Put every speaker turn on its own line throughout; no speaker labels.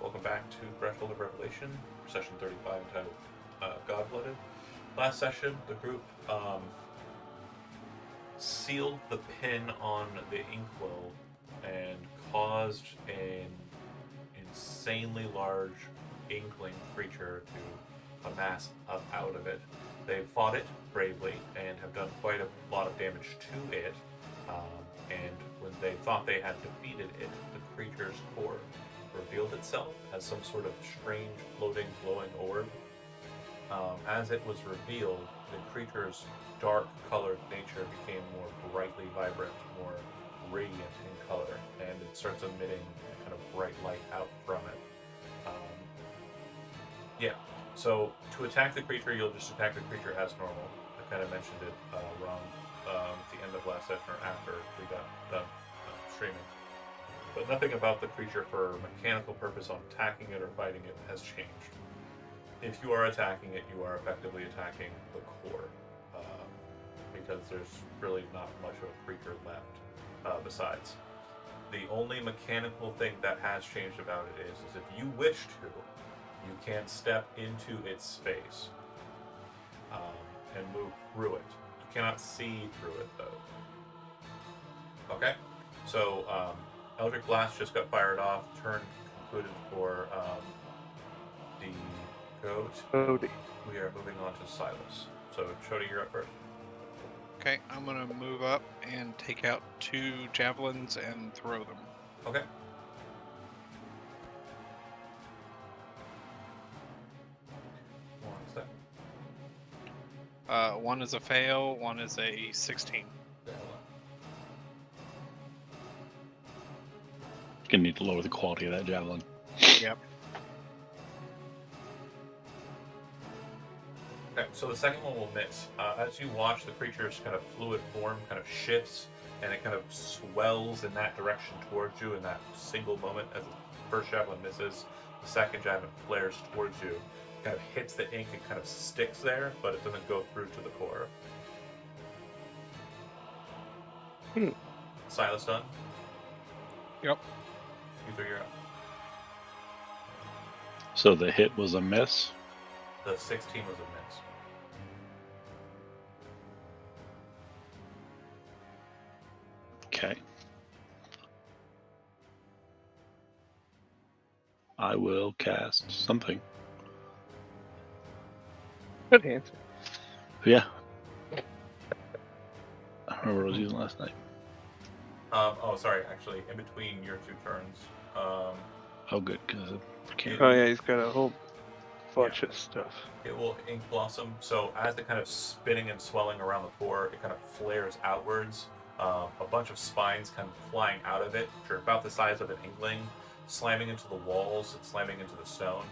Welcome back to Threshold of Revelation, session 35 entitled Godblooded. Last session, the group sealed the pin on the inkwell and caused an insanely large inkling creature to amass up out of it. They fought it bravely and have done quite a lot of damage to it. And when they thought they had defeated it, the creature's core revealed itself as some sort of strange, floating, glowing orb. As it was revealed, the creature's dark-colored nature became more brightly vibrant, more radiant in color, and it starts emitting a kind of bright light out from it. So to attack the creature, you'll just attack the creature as normal. I kind of mentioned it wrong at the end of last session or after we got done streaming. But nothing about the creature for mechanical purpose on attacking it or fighting it has changed. If you are attacking it, you are effectively attacking the core, because there's really not much of a creature left besides. The only mechanical thing that has changed about it is if you wish to, you can step into its space and move through it. You cannot see through it, though. Okay? So, Eldritch Blast just got fired off. Turn concluded for the goat.
Cody.
We are moving on to Silas. So, Chody, you're up first.
Okay, I'm gonna move up and take out 2 javelins and throw them.
Okay. One second.
One is a fail, one is a 16.
Gonna need to lower the quality of that javelin.
Yep.
Okay, so the second one will miss. As you watch, the creature's kind of fluid form kind of shifts, and it kind of swells in that direction towards you in that single moment. As the first javelin misses, the second javelin flares towards you, kind of hits the ink and kind of sticks there, but it doesn't go through to the core. Silas done?
Yep.
You three are up.
So the hit was a miss.
The 16 was a miss.
Okay. I will cast something.
Good answer.
Yeah. I don't remember what I was using last night.
Sorry, actually, in between your 2 turns.
Oh, good, because I can't.
Oh yeah, he's got a whole bunch of stuff.
It will ink blossom. So as the kind of spinning and swelling around the core, it kind of flares outwards. A bunch of spines come flying out of it, which are about the size of an inkling, slamming into the walls and slamming into the stone,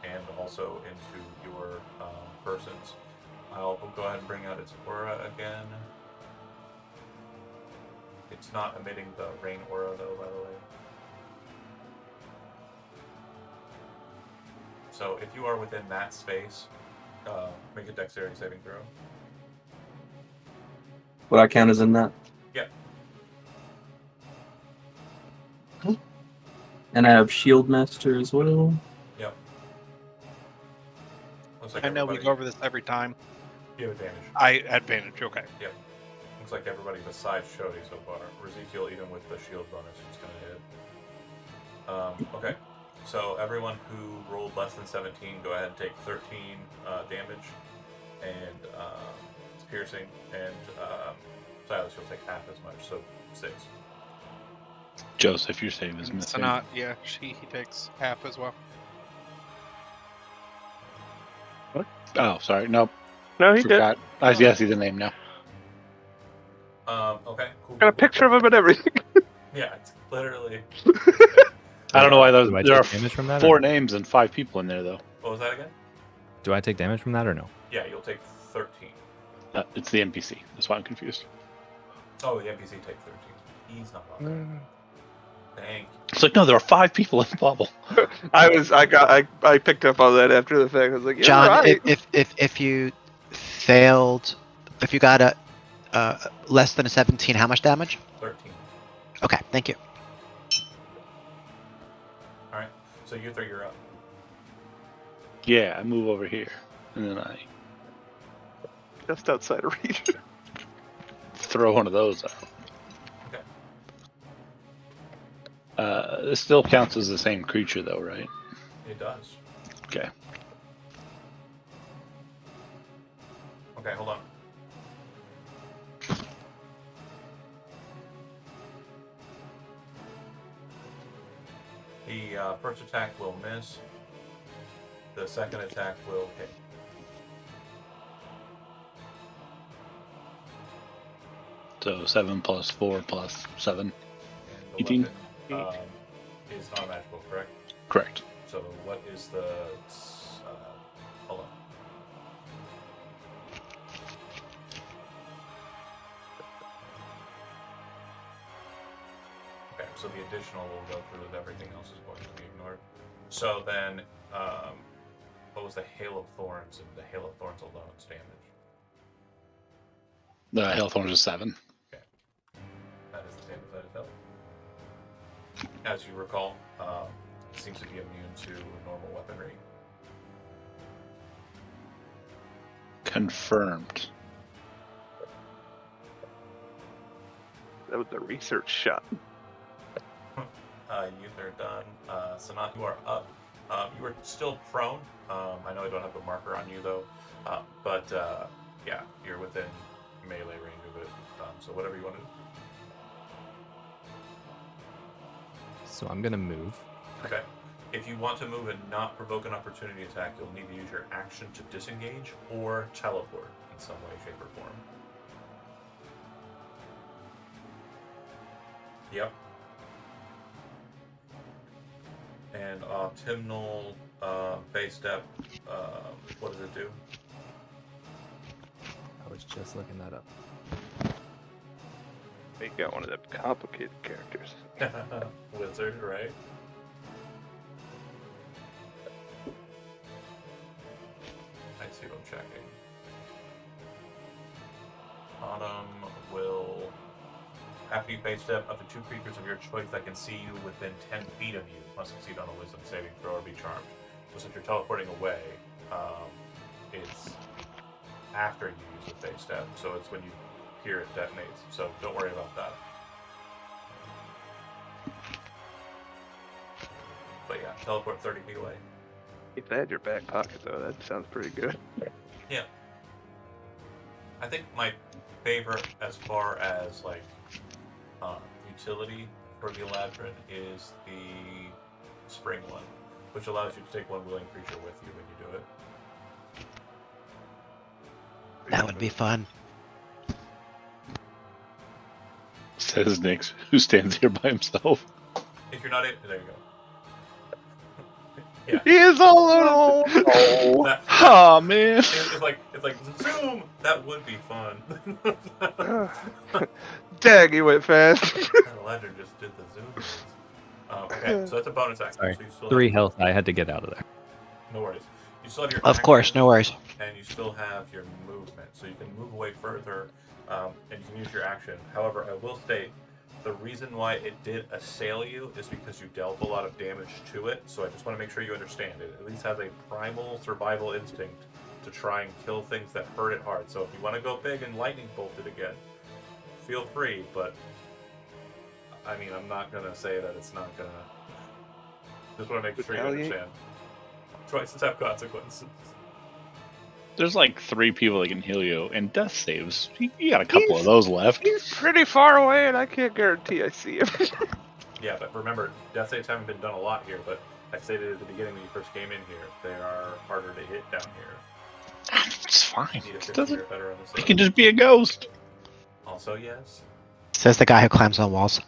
and also into your persons. I'll go ahead and bring out its aura again. It's not emitting the rain aura, though, by the way. So if you are within that space, make a dexterity saving throw.
Would I count as in that?
Yep.
And I have Shield Master as well.
Yep. Looks like
I know we
everybody-
go over this every time.
You have advantage.
Advantage, okay.
Yep. Looks like everybody besides Shody so far. Ezekiel, even with the shield bonus, is going to hit. Okay. So everyone who rolled less than 17, go ahead and take 13 damage, and it's piercing, and Silas, you'll take half as much, so 6.
Joseph, your save is missing.
Sanat, yeah, he takes half as well.
Oh, sorry. Nope.
No, he
Forgot. I see the name now.
Okay, cool.
did. Got a picture of him and everything.
Yeah, it's literally...
I don't know why
Do I
there are
take damage from that?
4
Or
names and 5 people in there, though.
What was that again?
do I take damage from that or no?
Yeah, you'll take 13.
It's the NPC. That's why I'm confused.
Oh, the NPC take 13. He's not on there. Thank you.
It's like, no, there are 5 people in the bubble.
I picked up on that after the fact. I was like, yeah,
John,
right.
if you failed, if you got a less than a 17, how much damage?
13.
Okay, thank you.
So Uther, you're up.
Yeah, I move over here, and then I
Just outside of reach.
throw one of those out.
Okay.
This still counts as the same creature, though, right?
It does.
Okay.
Okay, hold on. The first attack will miss. The second attack will hit.
So 7 plus 4 plus 7.
And the
18.
weapon is non-magical, correct?
Correct.
So what is the... hold on. Okay, so the additional will go through and everything else is going to be ignored. So then, what was the Hail of Thorns? And the Hail of Thorns alone's damage.
The health one is 7.
That is the same as that is health. As you recall, it seems to be immune to normal weaponry.
Confirmed.
That was the research shot.
You're done. Sanat, you are up. You are still prone. I know I don't have a marker on you though, but yeah, you're within melee range of it. So whatever you want to do.
So I'm gonna move.
Okay. If you want to move and not provoke an opportunity attack, you'll need to use your action to disengage or teleport in some way, shape, or form. Yep. And autumnal base step, what does it do?
I was just looking that up.
You got one of them complicated characters.
Wizard, right? I see what I'm checking. Autumn will, after you base step, up to 2 creatures of your choice that can see you within 10 feet of you must succeed on a wisdom saving throw or be charmed. So since you're teleporting away, it's after you use the base step, so it's when you hear it detonates. So don't worry about that. But yeah, teleport 30 feet away.
Keep that in your back pocket, though. That sounds pretty good.
Yeah. I think my favorite as far as like utility for the Eladrin is the spring one, which allows you to take one willing creature with you when you do it.
That would be fun.
Says Nick, who stands here by himself.
If you're not in, there you go. Yeah.
He is all alone!
Oh,
That-
oh man.
It's like zoom. That would be fun.
Dang, he went fast.
Ledger just did the zoom. Okay, so that's a bonus action.
Sorry.
So you still
3
have,
health. I had to get out of there.
no worries. You still have your
Of course,
action,
no worries.
and you still have your movement, so you can move away further, and you can use your action. However, I will state the reason why it did assail you is because you dealt a lot of damage to it. So I just want to make sure you understand it. At least has a primal survival instinct to try and kill things that hurt it hard. So if you want to go big and lightning bolt it again, feel free. But I mean, I'm not gonna say that it's not gonna. Just want to make sure you
Retaliate?
understand. Choices have consequences.
There's like 3 people that can heal you, and death saves. You got a couple of those left.
He's pretty far away, and I can't guarantee I see him.
Yeah, but remember, death saves haven't been done a lot here. But I stated at the beginning when you first came in here, they are harder to hit down here.
It's fine.
You need a
It
50
doesn't.
or better on the
He
save.
can just be a ghost.
Also, yes.
Says the guy who climbs on walls.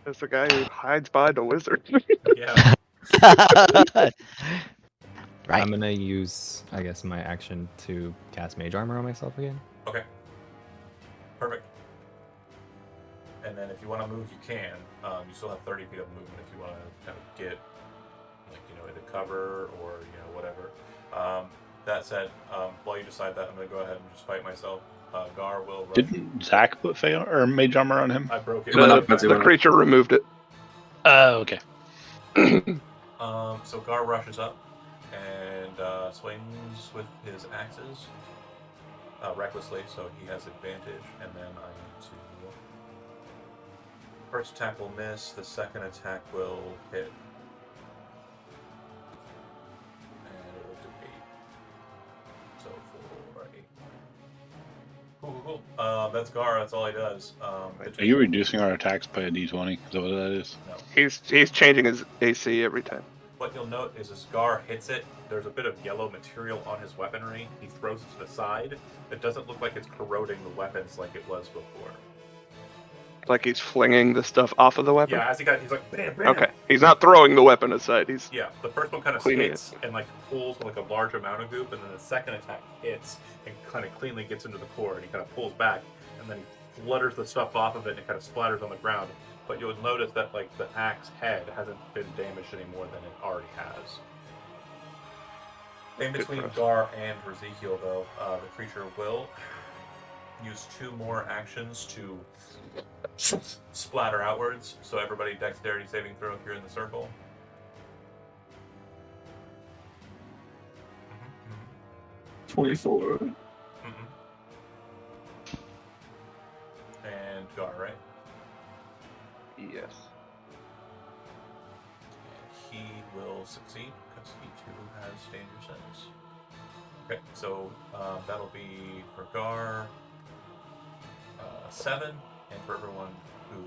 That's the guy who hides behind a wizard.
Yeah.
Right.
I'm gonna use, I guess, my action to cast Mage Armor on myself again.
Okay. Perfect. And then if you want to move, you can. You still have 30 feet of movement if you want to kind of get, like, into cover or, whatever. That said, while you decide that, I'm going to go ahead and just fight myself. Gar will rush.
Didn't Zach put Mage Armor on him?
I broke it.
It went up
The,
as he
the
went up.
creature removed it.
Oh, okay.
So Gar rushes up and swings with his axes recklessly, so he has advantage. And then I need to. First attack will miss. The second attack will hit. And it will do 8. So 4, 8. Cool. That's Gar. That's all he does.
Are you reducing our attacks by a d20? Is that what that is?
No.
He's changing his AC every time.
What you'll note is as Gar hits it, there's a bit of yellow material on his weaponry. He throws it to the side. It doesn't look like it's corroding the weapons like it was before.
Like he's flinging the stuff off of the weapon?
Yeah, as he's like, bam, bam.
Okay. He's not throwing the weapon aside. He's
Yeah, the first one kind of
cleaning
hits and like pulls like a large amount of goop, and then the second attack hits and kind of cleanly gets into the core, and he kind of pulls back, and then he flutters the stuff off of it, and it kind of splatters on the ground. But you'll notice that like the axe head hasn't been damaged any more than it already has. In between Gar and Ezekiel, though, the creature will use 2 more actions to splatter outwards. So everybody, dexterity saving throw if you're in the circle.
24.
And Gar, right?
yes.
And he will succeed because he too has danger sense. Okay, so that'll be for Gar 7, and for everyone who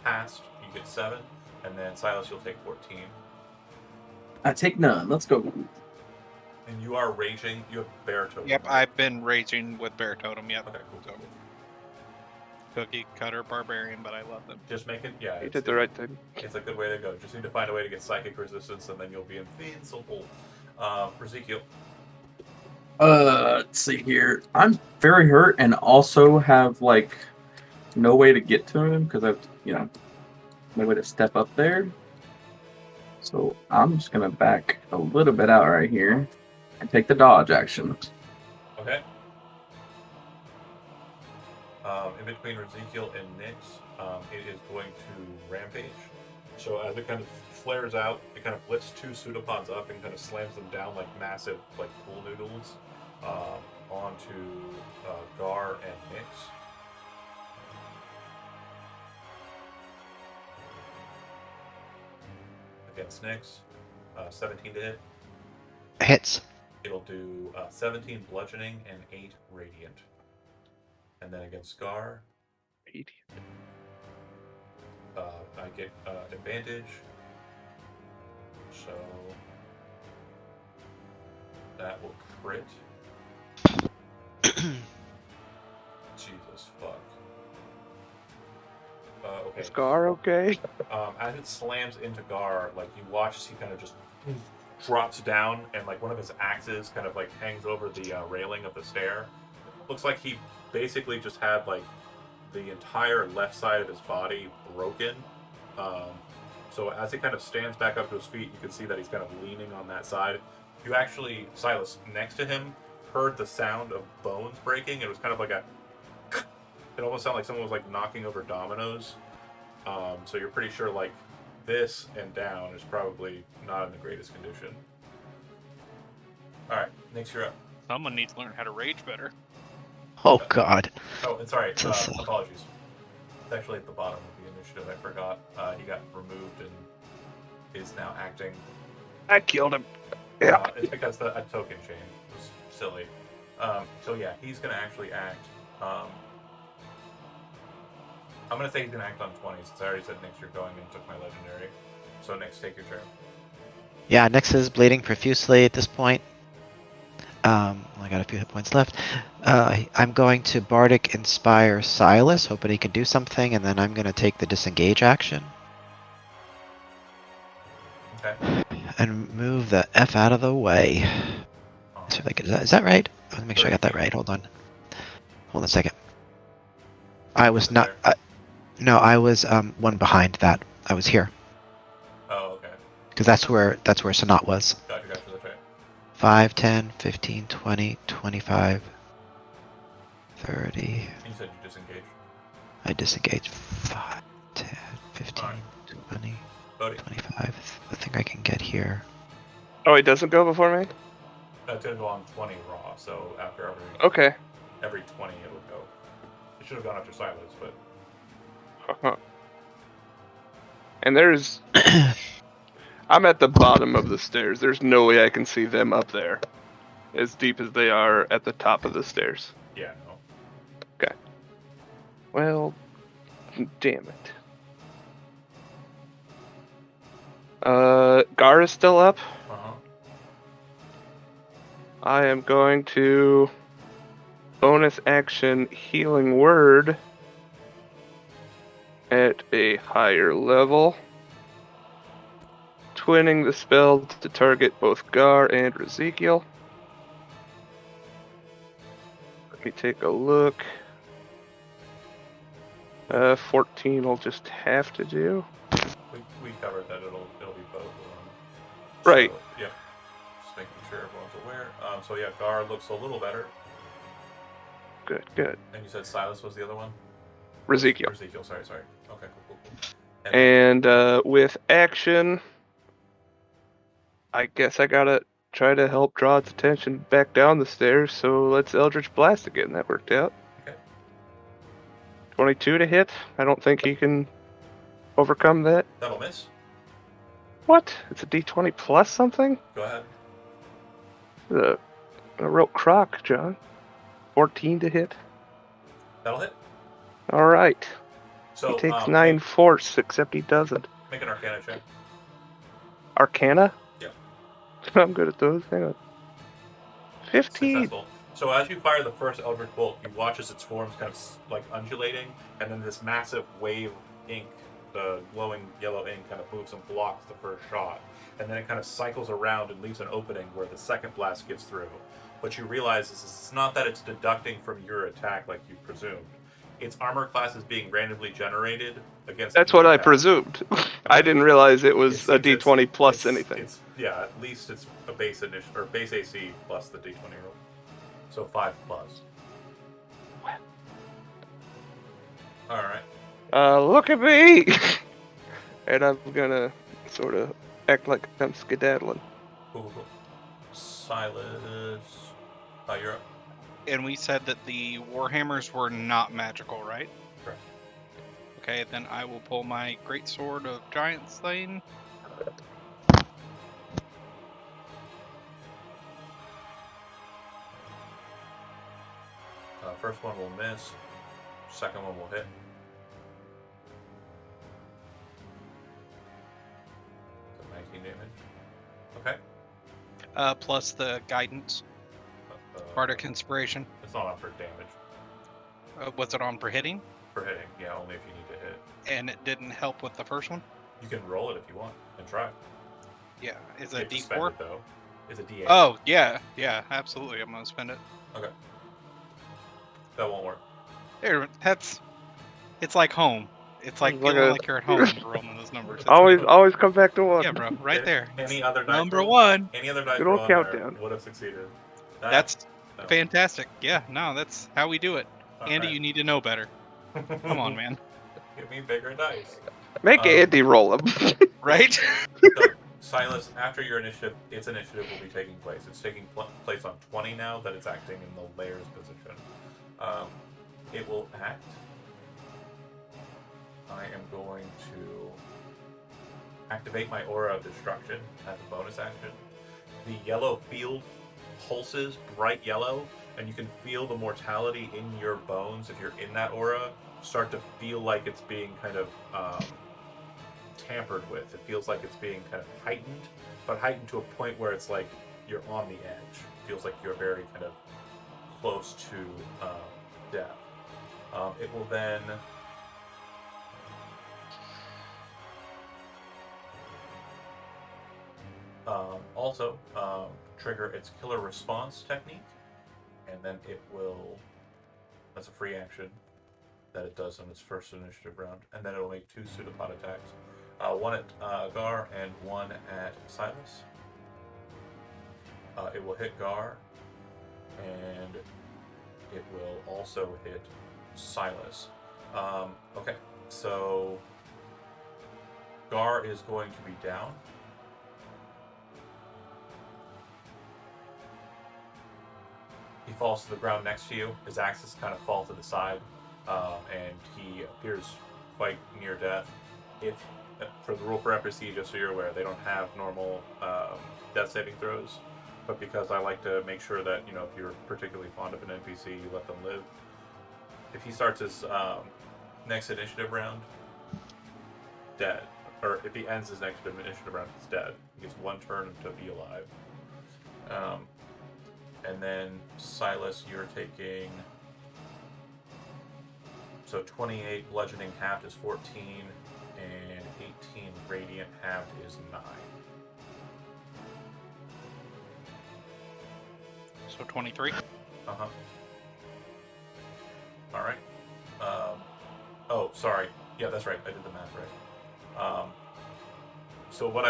passed, you get 7, and then Silas, you'll take 14.
I take none. Let's go.
And you are raging. You have bear totem.
Yep,
right?
I've been raging with Bear Totem. Yep.
Okay, cool.
So, cookie cutter barbarian, but I love them.
Just make it. Yeah,
He
it's,
did the right thing.
it's a good way to go. Just need to find a way to get psychic resistance, and then you'll be invincible. Ezekiel.
Let's see here. I'm very hurt and also have like no way to get to him because I've no way to step up there. So I'm just gonna back a little bit out right here and take the dodge action.
Okay. In between Ezekiel and Nyx, it is going to rampage. So as it kind of flares out, it kind of lifts 2 pseudopods up and kind of slams them down like massive like pool noodles onto Gar and Nyx. Against Nyx, 17 to hit.
Hits.
It'll do 17 bludgeoning and 8 radiant. And then against Gar, I get advantage. So that will crit. Jesus fuck. Okay.
Is Gar okay?
As it slams into Gar, like you watch as he kind of just drops down, and like one of his axes kind of like hangs over the railing of the stair. Looks like he basically just had like the entire left side of his body broken. So as he kind of stands back up to his feet, you can see that he's kind of leaning on that side. You actually, Silas, next to him, heard the sound of bones breaking. It was kind of like a... It almost sounded like someone was like knocking over dominoes. So you're pretty sure like this and down is probably not in the greatest condition. Alright, Nyx, you're up.
Someone needs to learn how to rage better.
Oh God.
Oh, and sorry, apologies. It's actually at the bottom of the initiative, I forgot. He got removed and is now acting.
I killed him. Yeah.
It's because the token chain was silly. So yeah, he's going to actually act. I'm going to say he's going to act on 20, since I already said Nyx, you're going and took my legendary. So Nyx, take your turn.
Yeah, Nyx is bleeding profusely at this point. I got a few hit points left. I'm going to Bardic Inspire Silas, hoping he can do something, and then I'm going to take the disengage action.
Okay.
And move the F out of the way. See if I can, is that right? Let me make sure I got that right. Hold on a second. I was not... no, I was one behind that. I was here.
Oh, okay.
Because that's where Sanat was.
Gotcha, that's right.
5, 10, 15, 20, 25, 30.
You said you disengaged.
I disengaged 5, 10, 15,
Alright.
20.
Bodhi.
25. I think I can get here.
Oh, he doesn't go before me?
It's going to go on 20 raw, so after
Okay.
every 20 it would go. It should have gone after Silas, but
Uh-huh. And there's... I'm at the bottom of the stairs. There's no way I can see them up there. As deep as they are at the top of the stairs.
yeah, no.
Well, damn it. Gar is still up.
Uh-huh.
I am going to bonus action healing word at a higher level. Twinning the spell to target both Gar and Ezekiel. Let me take a look. 14 will just have to do.
We covered that it'll be both of them.
Right.
So, yep. Just making sure everyone's aware. So yeah, Gar looks a little better.
Good, good.
And you said Silas was the other one?
Ezekiel.
Ezekiel, sorry. Okay, cool.
And with action, I guess I gotta try to help draw its attention back down the stairs, so let's Eldritch Blast again. That worked out.
Okay.
22 to hit. I don't think he can overcome that.
That'll miss.
What? It's a d20 plus something?
Go ahead.
A real crock, John. 14 to hit.
That'll hit.
Alright.
So
He takes 9 force, except he doesn't.
Make an Arcana check.
Arcana?
Yep.
I'm good at those. Hang on. 15.
Successful. So as you fire the first Eldritch Bolt, you watch as its form's kind of like undulating, and then this massive wave of ink, the glowing yellow ink, kind of moves and blocks the first shot. And then it kind of cycles around and leaves an opening where the second blast gets through. What you realize is it's not that it's deducting from your attack like you presumed. Its armor class is being randomly generated against.
That's what I presumed. I didn't realize it was a d20 plus anything.
Yeah, at least it's a base or base AC plus the d20 roll. So 5 plus. Alright.
Look at me! And I'm gonna sort of act like I'm skedaddling.
Cool. Silas. You're up.
And we said that the Warhammers were not magical, right?
Correct.
Okay, then I will pull my Great Sword of Giant Slaying.
First one will miss. Second one will hit. So 19 damage. Okay.
Plus the Guidance. Bardic Inspiration.
It's not on for damage.
Was it on for hitting?
For hitting, yeah, only if you need to hit.
And it didn't help with the first one?
You can roll it if you want and try.
Yeah. Is
You
it
have to spend
D4?
it, though. It's a D8.
Oh, yeah, absolutely. I'm gonna spend it.
Okay. That won't work.
There, it's like home. It's like
It's like
feeling
a-
like you're at home when you're rolling those numbers. It's
Always come back to one.
yeah, bro, right there.
Any other dice
Number
roll?
one.
Any other dice
Good
roll
old
in there
countdown.
would have succeeded.
That's
no.
fantastic. Yeah, no, that's how we do it. Andy,
Alright.
you need to know better. Come on, man.
Give me bigger dice.
Make Andy roll him.
Right?
So, Silas, after your initiative, its initiative will be taking place. It's taking place on 20 now that it's acting in the layers position. It will act. I am going to activate my Aura of Destruction as a bonus action. The yellow field pulses bright yellow, and you can feel the mortality in your bones if you're in that aura start to feel like it's being kind of tampered with. It feels like it's being kind of heightened, but heightened to a point where it's like you're on the edge. It feels like you're very kind of close to death. It will then also trigger its killer response technique, and then it will, that's a free action that it does in its first initiative round, and then it will make 2 pseudopod attacks. One at Gar and one at Silas. It will hit Gar, and it will also hit Silas. Okay, so Gar is going to be down. He falls to the ground next to you. His axes kind of fall to the side, and he appears quite near death. If for the rule for NPC, just so you're aware, they don't have normal death saving throws, but because I like to make sure that if you're particularly fond of an NPC, you let them live. If he starts his next initiative round, dead, or if he ends his next initiative round, he's dead. He gets 1 turn to be alive. And then Silas, you're taking 28 bludgeoning halved is 14, and 18 radiant halved is 9.
So 23.
Uh-huh. All right. Oh, sorry. Yeah, that's right. I did the math right. So what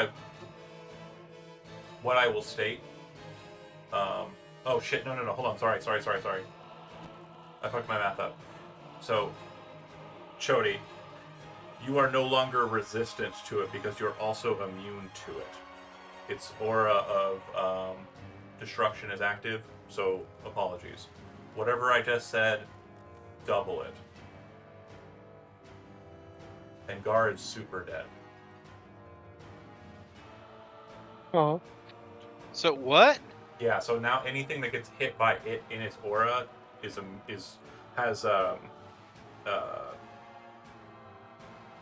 I will state. Oh shit! No. Hold on. Sorry. I fucked my math up. So, Chody, you are no longer resistant to it because you're also immune to it. Its aura of destruction is active. So, apologies. Whatever I just said, double it. And Gar is super dead.
Oh.
So what?
Yeah, so now anything that gets hit by it in its aura has oh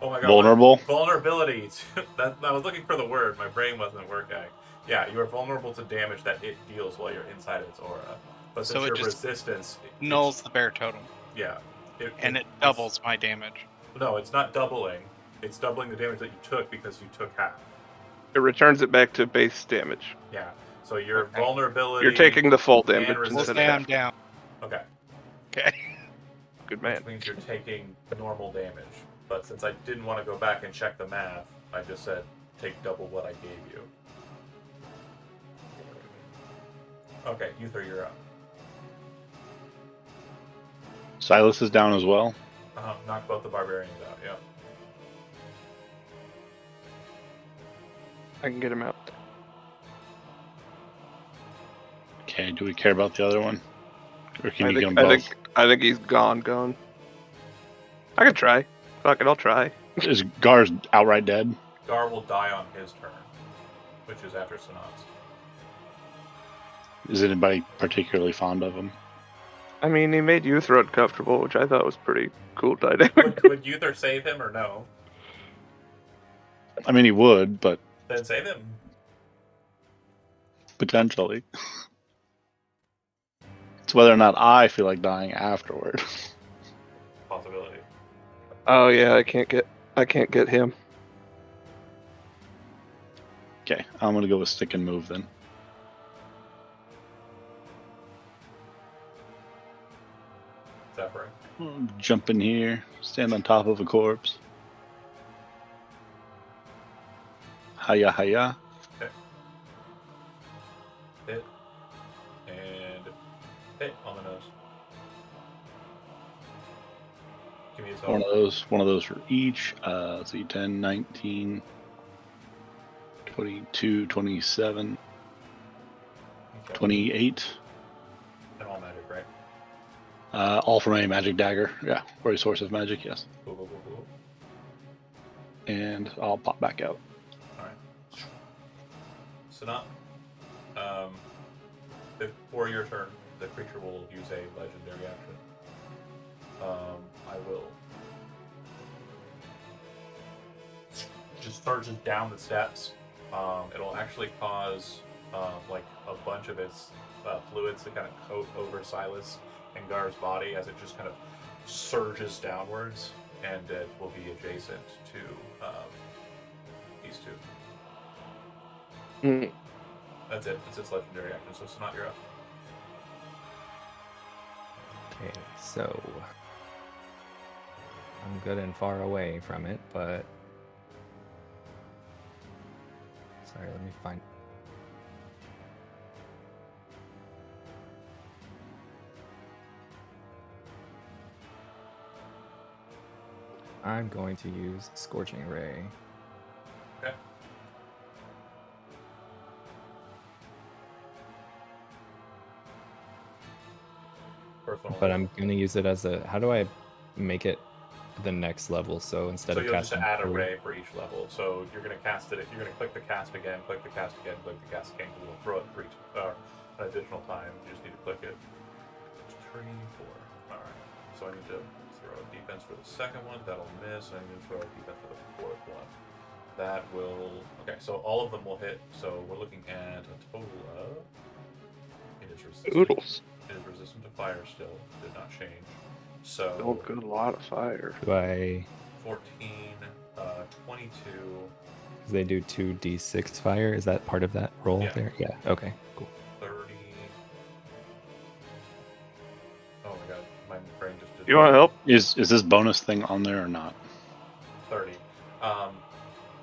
my god,
Vulnerable?
vulnerability. That I was looking for the word, my brain wasn't working. Yeah, you are vulnerable to damage that it deals while you're inside of its aura. But
So
since
it
your
just
resistance,
Nulls the bear totem,
yeah,
and it doubles my damage.
No, it's not doubling. It's doubling the damage that you took because you took half.
It returns it back to base damage.
Yeah. So your
Okay.
vulnerability.
You're taking the full damage
resistance.
We'll
instead
stay
of
on
half.
down.
Okay.
Okay.
Good man.
Which means you're taking normal damage. But since I didn't want to go back and check the math, I just said take double what I gave you. Okay, Uther, you're up.
Silas is down as well.
Knock both the barbarians out, yeah.
I can get him out.
Okay, do we care about the other one? Or can you get them both?
I think he's gone. I can try. Fuck it, I'll try.
Is Gar's outright dead?
Gar will die on his turn, which is after Sanat's.
Is anybody particularly fond of him?
I mean, he made Uther uncomfortable, which I thought was pretty cool dynamic.
Would Uther save him or no?
I mean, he would, but
Then save him.
potentially. It's whether or not I feel like dying afterward.
Possibility.
Oh yeah, I can't get him.
Okay, I'm gonna go with stick and move then.
Zephyr.
Jump in here, stand on top of a corpse. Hiya, hiya.
Hit. And hit on the nose. Give me a total.
One of those for each. Let's see, 10, 19, 22, 27,
Okay.
28.
And all magic, right?
All from a magic dagger. Yeah, or a source of magic, yes.
Cool.
And I'll pop back out.
Alright. Sanat, before your turn, the creature will use a legendary action. I will just surges down the steps. It'll actually cause like a bunch of its fluids to kind of coat over Silas and Gar's body as it just kind of surges downwards, and it will be adjacent to these two.
Mm.
That's it. It's its legendary action. So Sanat, you're up.
Okay, so I'm good and far away from it, but sorry, let me find. I'm going to use Scorching Ray.
Okay. First one will
But
hit.
I'm gonna use it as a. How do I make it the next level? So instead
So
of
you'll just
casting
add a
3,
ray for each level. So you're going to cast it. You're going to click the cast again, click the cast again, click the cast again. Because it'll throw it for each an additional time. You just need to click it. 3, 4. All right. So I need to throw a defense for the second one. That'll miss. I need to throw a defense for the fourth one. That will. Okay. So all of them will hit. So we're looking at a total of. It is resistant.
Oodles.
It is resistant to fire still. Did not change. So.
Oh, good, a lot of fire.
do I?
14, 22.
Because they do 2d6 fire. Is that part of that roll
Yeah.
there? Yeah. Okay. Cool.
30. Oh my god, my brain just did.
You want help?
Is this bonus thing on there or not?
30.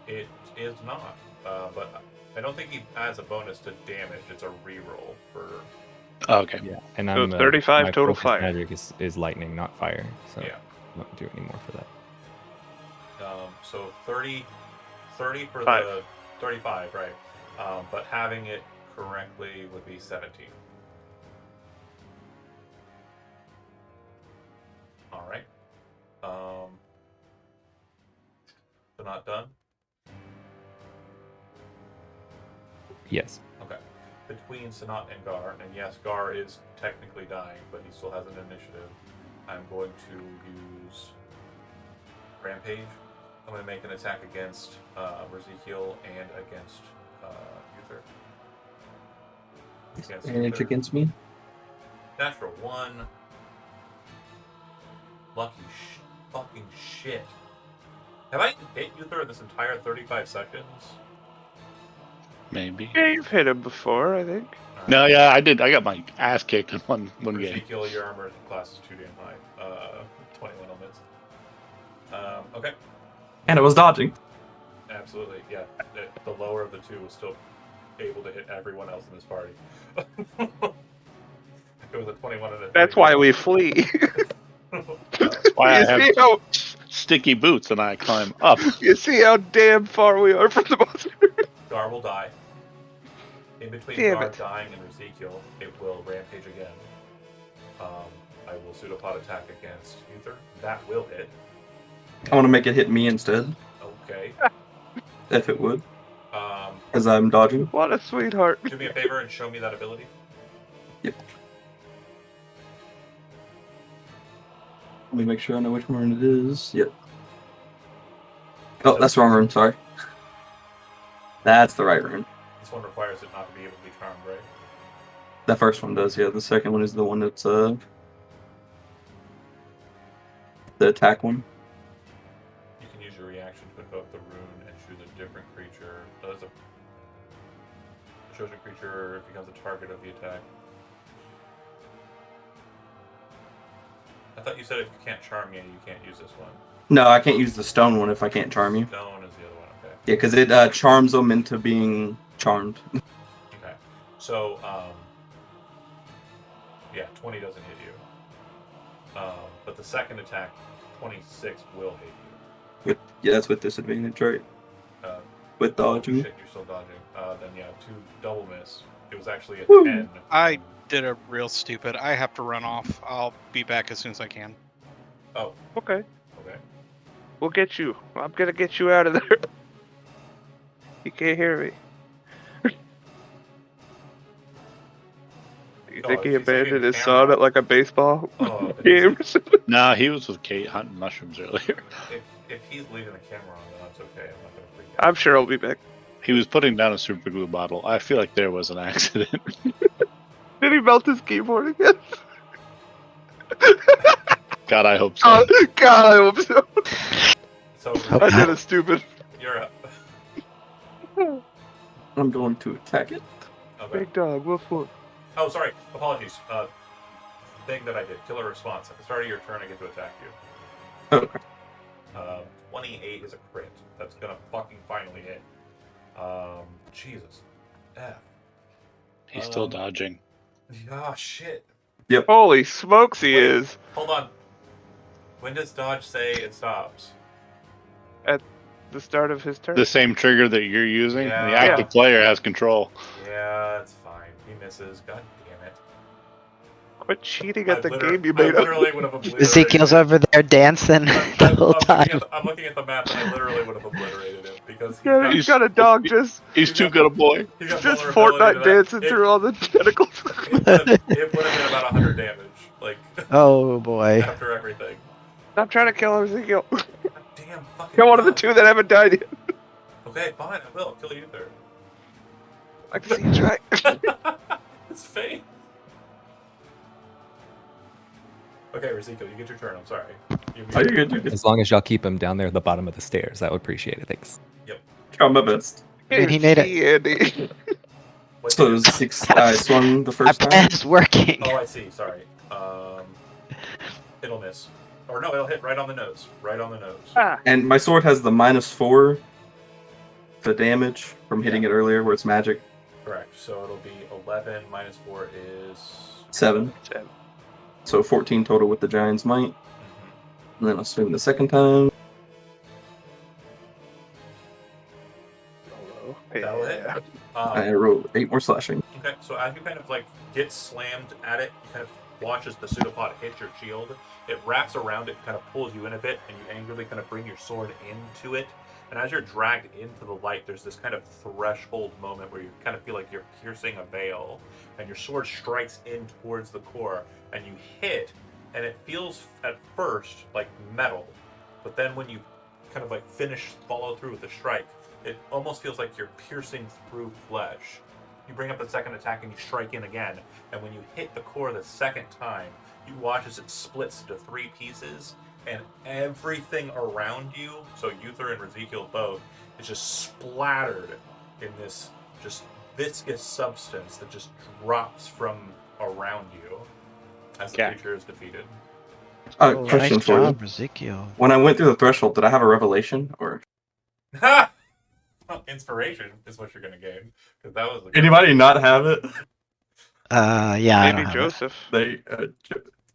It is not. But I don't think he adds a bonus to damage. It's a reroll for.
Oh, okay.
Yeah. And
So
I'm
35
my
total
focus
fire.
magic is lightning, not fire. So
Yeah.
I don't do any more for that.
So 30 for
Five.
the 35, right? But having it correctly would be 17. All right. So not done.
Yes.
Okay. Between Sanat and Gar, and yes, Gar is technically dying, but he still has an initiative. I'm going to use Rampage. I'm going to make an attack against Ezekiel and against Uther. Against
Advantage
Uther.
against me.
Natural 1. Lucky fucking shit. Have I hit Uther in this entire 35 seconds?
Maybe.
Yeah, you've hit him before, I think.
Alright.
No, yeah, I did. I got my ass kicked in one game.
Ezekiel, your armor class is too damn high. 21 will miss. Okay.
And it was dodging.
Absolutely, yeah. The lower of the two was still able to hit everyone else in this party. It was a 21 and a 31.
That's why we flee.
Why I
you,
have
see how,
sticky boots and I climb up.
you see how damn far we are from the monster?
Gar will die. In between
Damn
Gar
it.
dying and Ezekiel, it will rampage again. I will pseudopod attack against Uther. That will hit.
I want to make it hit me instead,
Okay.
if it would,
Um,
as I'm dodging.
What a sweetheart.
do me a favor and show me that ability.
Let me make sure I know which one it is. Yep. Oh, that's the wrong room. Sorry. That's the right room.
This one requires it not to be able to be charmed, right?
That first one does. Yeah. The second one is the one that's the attack one.
You can use your reaction to invoke the rune and choose a different creature. Does a chosen creature becomes the target of the attack. I thought you said if you can't charm me, you can't use this one.
No, I can't use the stone one if I can't charm you.
Stone is the other one, okay.
Yeah, because it charms them into being charmed.
Okay. So, yeah, 20 doesn't hit you. But the second attack, 26 will hit you.
Yeah, that's with disadvantage, right? With dodging.
Shit, you're still dodging. Then yeah, 2 double miss. It was actually a
Woo.
10.
I did a real stupid. I have to run off. I'll be back as soon as I can.
Oh,
Okay,
okay.
we'll get you. I'm gonna get you out of there. You can't hear me. You
Oh,
think he
he's saving
abandoned
the
his
camera.
son at like a baseball
Oh,
game?
Nah, he was with Kate hunting mushrooms earlier.
If he's leaving the camera on, then that's okay. I'm not going to freak out.
I'm sure I'll be back.
He was putting down a super glue bottle. I feel like there was an accident.
Did he melt his keyboard again?
God, I hope so.
Oh, God, I hope so.
So,
I did a stupid.
you're up.
I'm going to attack it.
Okay.
Big dog, woof woof.
Oh, sorry. Apologies. Thing that I did. Killer response. At the start of your turn, I get to attack you.
Okay.
28 is a crit. That's gonna fucking finally hit. Jesus. F.
He's still dodging.
Ah, shit.
Holy smokes, he
Wait.
is.
Hold on. When does dodge say it stops?
the start of his turn.
The same trigger that you're using.
Yeah.
The active player has control.
Yeah, it's fine. He misses. God damn it.
Quit cheating at the game you
I
made up.
literally would have obliterated
Ezekiel's
it.
over there dancing the whole time.
I'm looking at the map, and I literally would have obliterated him because
He's got a dog just
He's too good a boy.
he's got
just
vulnerability to
Fortnite
that.
dancing through all the tentacles.
It would have been about 100 damage, like
Oh boy.
after everything.
Stop trying to kill him, Ezekiel.
God damn fucking.
Kill one of the
no.
two that haven't died yet.
Okay, fine, I will kill you third.
I can see you try.
It's fake. Okay, Ezekiel, you get your turn. I'm sorry.
Oh, you're good. You're good.
As long as y'all keep him down there at the bottom of the stairs, I would appreciate it. Thanks.
Try my best.
And he made it.
Andy.
What
So
did you-
6. I swung the
Our
first
plan
time.
is working.
Oh, I see. Sorry. It'll miss, or no, it'll hit right on the nose. Right on the nose.
Ah,
And my sword has the -4 the damage from hitting it earlier, where it's magic.
Correct. So it'll be 11 minus 4 is
7.
10.
So 14 total with the Giant's Might.
Mhm.
And then I'll swing the second time.
That'll hit.
Yeah.
I rolled 8 more slashing.
Okay, so as you kind of like get slammed at it, you kind of watch as the pseudopod hits your shield. It wraps around it, kind of pulls you in a bit, and you angrily kind of bring your sword into it. And as you're dragged into the light, there's this kind of threshold moment where you kind of feel like you're piercing a veil, and your sword strikes in towards the core, and you hit, and it feels at first like metal, but then when you kind of like follow through with the strike, it almost feels like you're piercing through flesh. You bring up the second attack and you strike in again, and when you hit the core the second time, you watch as it splits into 3 pieces, and everything around you, so Uther and Ezekiel both, is just splattered in this just viscous substance that just drops from around you as the
Okay.
creature is defeated.
Oh,
Question
nice
for you.
job, Ezekiel.
When I went through the threshold, did I have a revelation? Or
Ha! Inspiration is what you're going to gain, because that was the
anybody not have it?
Yeah, I don't
Maybe
have
Joseph.
They.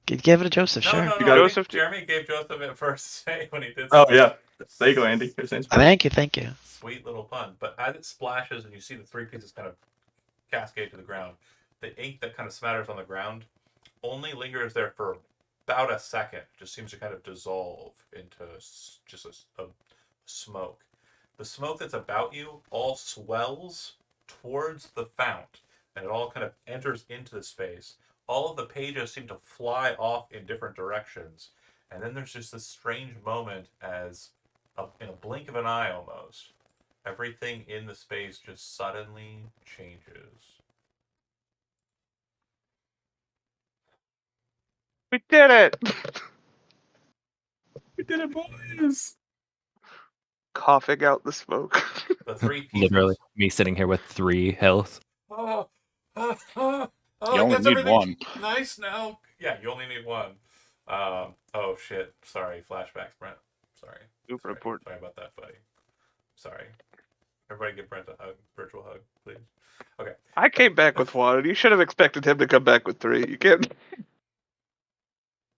Give it to Joseph,
No,
sure.
no,
You
no.
got
I
it.
think
Joseph,
Jeremy gave Joseph it first say when he did.
Oh
something.
yeah. There you go, Andy. Here's the inspiration.
Thank you.
Sweet little pun. But as it splashes and you see the 3 pieces kind of cascade to the ground, the ink that kind of smatters on the ground only lingers there for about a second. It just seems to kind of dissolve into just a smoke. The smoke that's about you all swells towards the fount, and it all kind of enters into the space. All of the pages seem to fly off in different directions, and then there's just this strange moment as, in a blink of an eye almost, everything in the space just suddenly changes.
we did it!
We did it, boys.
Coughing out the smoke.
The 3 pieces.
Literally, me sitting here with 3 health.
Oh,
You
I
only
guess
need
everything's
one.
nice now. Yeah, you only need one. Oh shit. Sorry. Flashbacks, Brent. Sorry.
Super
Sorry.
important.
Sorry about that, buddy. Sorry. Everybody give Brent a hug. Virtual hug, please. Okay.
I came back with 1. You should have expected him to come back with 3. You can't.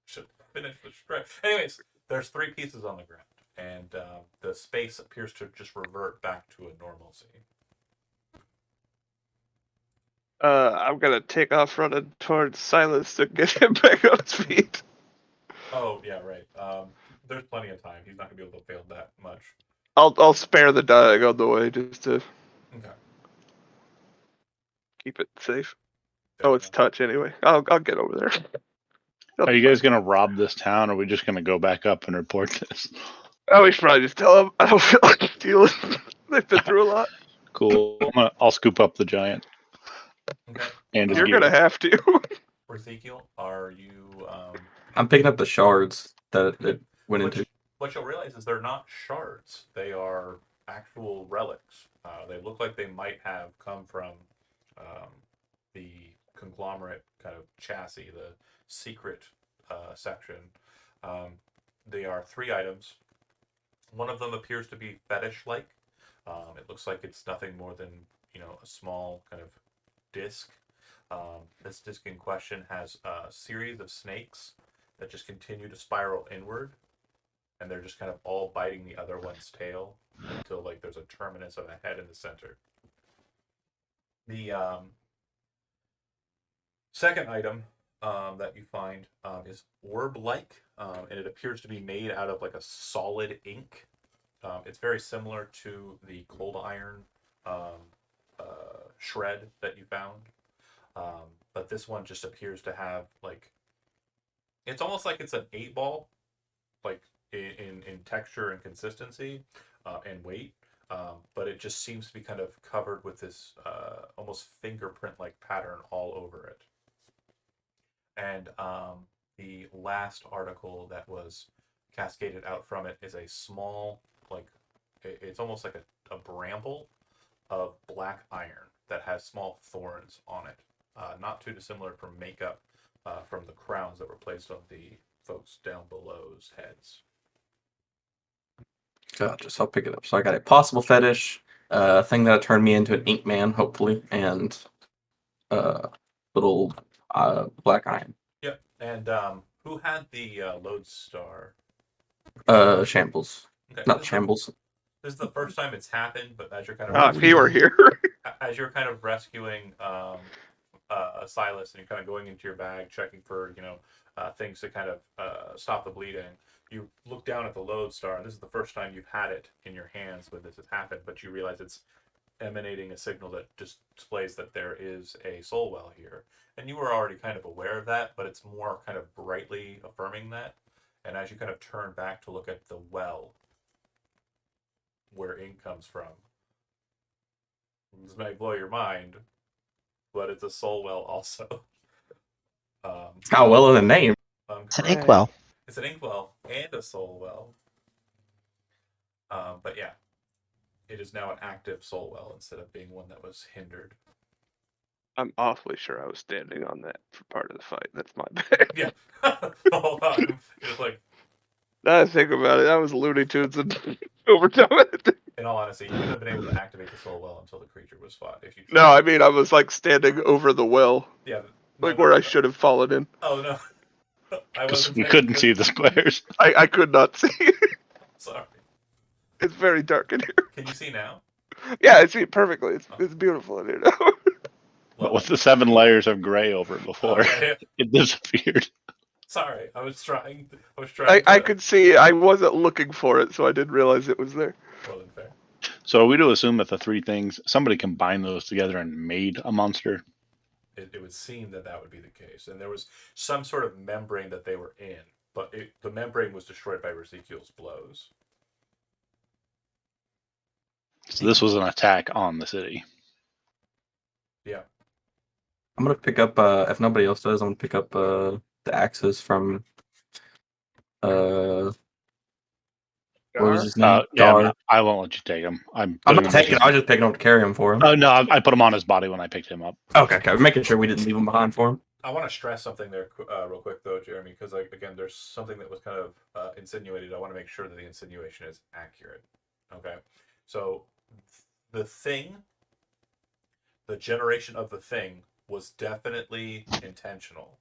Should finish the stretch. Anyways, there's 3 pieces on the ground, and the space appears to just revert back to a normalcy.
I'm gonna take off running towards Silas to get him back on his feet.
Oh yeah, right. There's plenty of time. He's not gonna be able to fail that much.
I'll spare the dying on the way just to
Okay.
keep it safe.
Fair
Oh, it's
enough.
touch anyway. I'll get over there.
Are you guys gonna rob this town, or are we just gonna go back up and report this?
Oh, we should probably just tell him. I don't feel like dealing. They've been through a lot.
Cool. I'll scoop up the giant.
Okay.
And his
You're
gear.
gonna have to.
Ezekiel, are you
I'm picking up the shards that it went into.
what you'll realize is they're not shards. They are actual relics. They look like they might have come from the conglomerate kind of chassis, the secret section. They are 3 items. One of them appears to be fetish-like. It looks like it's nothing more than, a small kind of disc. This disc in question has a series of snakes that just continue to spiral inward, and they're just kind of all biting the other one's tail. until like there's a terminus of a head in the center. The second item that you find is orb-like, and it appears to be made out of like a solid ink. It's very similar to the cold iron shred that you found, but this one just appears to have like, it's almost like it's an 8-ball, like in texture and consistency and weight, but it just seems to be kind of covered with this almost fingerprint-like pattern all over it. And the last article that was cascaded out from it is a small, like, it's almost like a bramble of black iron that has small thorns on it. Not too dissimilar from makeup from the crowns that were placed on the folks down below's heads.
Gotcha. So I'll pick it up. So I got a possible fetish, thing that'll turn me into an ink man, hopefully, and little black iron.
Yep. And who had the lodestar?
Shambles.
Okay,
Not shambles.
This is the first time it's happened, but as you're kind of
If he were here.
as you're kind of rescuing Silas, and you're kind of going into your bag, checking for things to kind of stop the bleeding, you look down at the lodestar, and this is the first time you've had it in your hands when this has happened, but you realize it's emanating a signal that just displays that there is a soul well here. And you were already kind of aware of that, but it's more kind of brightly affirming that. And as you kind of turn back to look at the well where ink comes from, this may blow your mind, but it's a soul well also.
It's got well in the name.
It's an inkwell.
It's an inkwell and a soul well. But yeah, it is now an active soul well instead of being one that was hindered.
I'm awfully sure I was standing on that for part of the fight. That's my bad.
Yeah, the whole time. Just like,
Now I think about it, that was Looney Tunes and overtime.
in all honesty, you wouldn't have been able to activate the soul well until the creature was fought. If you
No, I mean I was like standing over the well,
yeah,
like where I should have fallen in.
Oh no, I
Because
wasn't
we
paying
couldn't see
attention.
the squares.
I could not see.
Sorry.
It's very dark in here.
Can you see now?
Yeah, I see it perfectly. It's beautiful in here now.
But with the 7 layers of gray over it before,
Okay.
it disappeared.
Sorry, I was trying.
I could see. I wasn't looking for it, so I didn't realize it was there.
Well, then fair.
So are we to assume that the 3 things, somebody combined those together and made a monster?
It would seem that would be the case, and there was some sort of membrane that they were in, but the membrane was destroyed by Ezekiel's blows.
So this was an attack on the city.
Yeah.
I'm gonna pick up. If nobody else does, I'm gonna pick up the axes from. What was his name?
Yeah,
Dar.
I won't let you take him.
I'm not taking. I was just picking him to carry him for him.
Oh no, I put him on his body when I picked him up.
Okay. Making sure we didn't leave him behind for him.
I want to stress something there real quick, though, Jeremy, because again, there's something that was kind of insinuated. I want to make sure that the insinuation is accurate. Okay, so the generation of the thing was definitely intentional.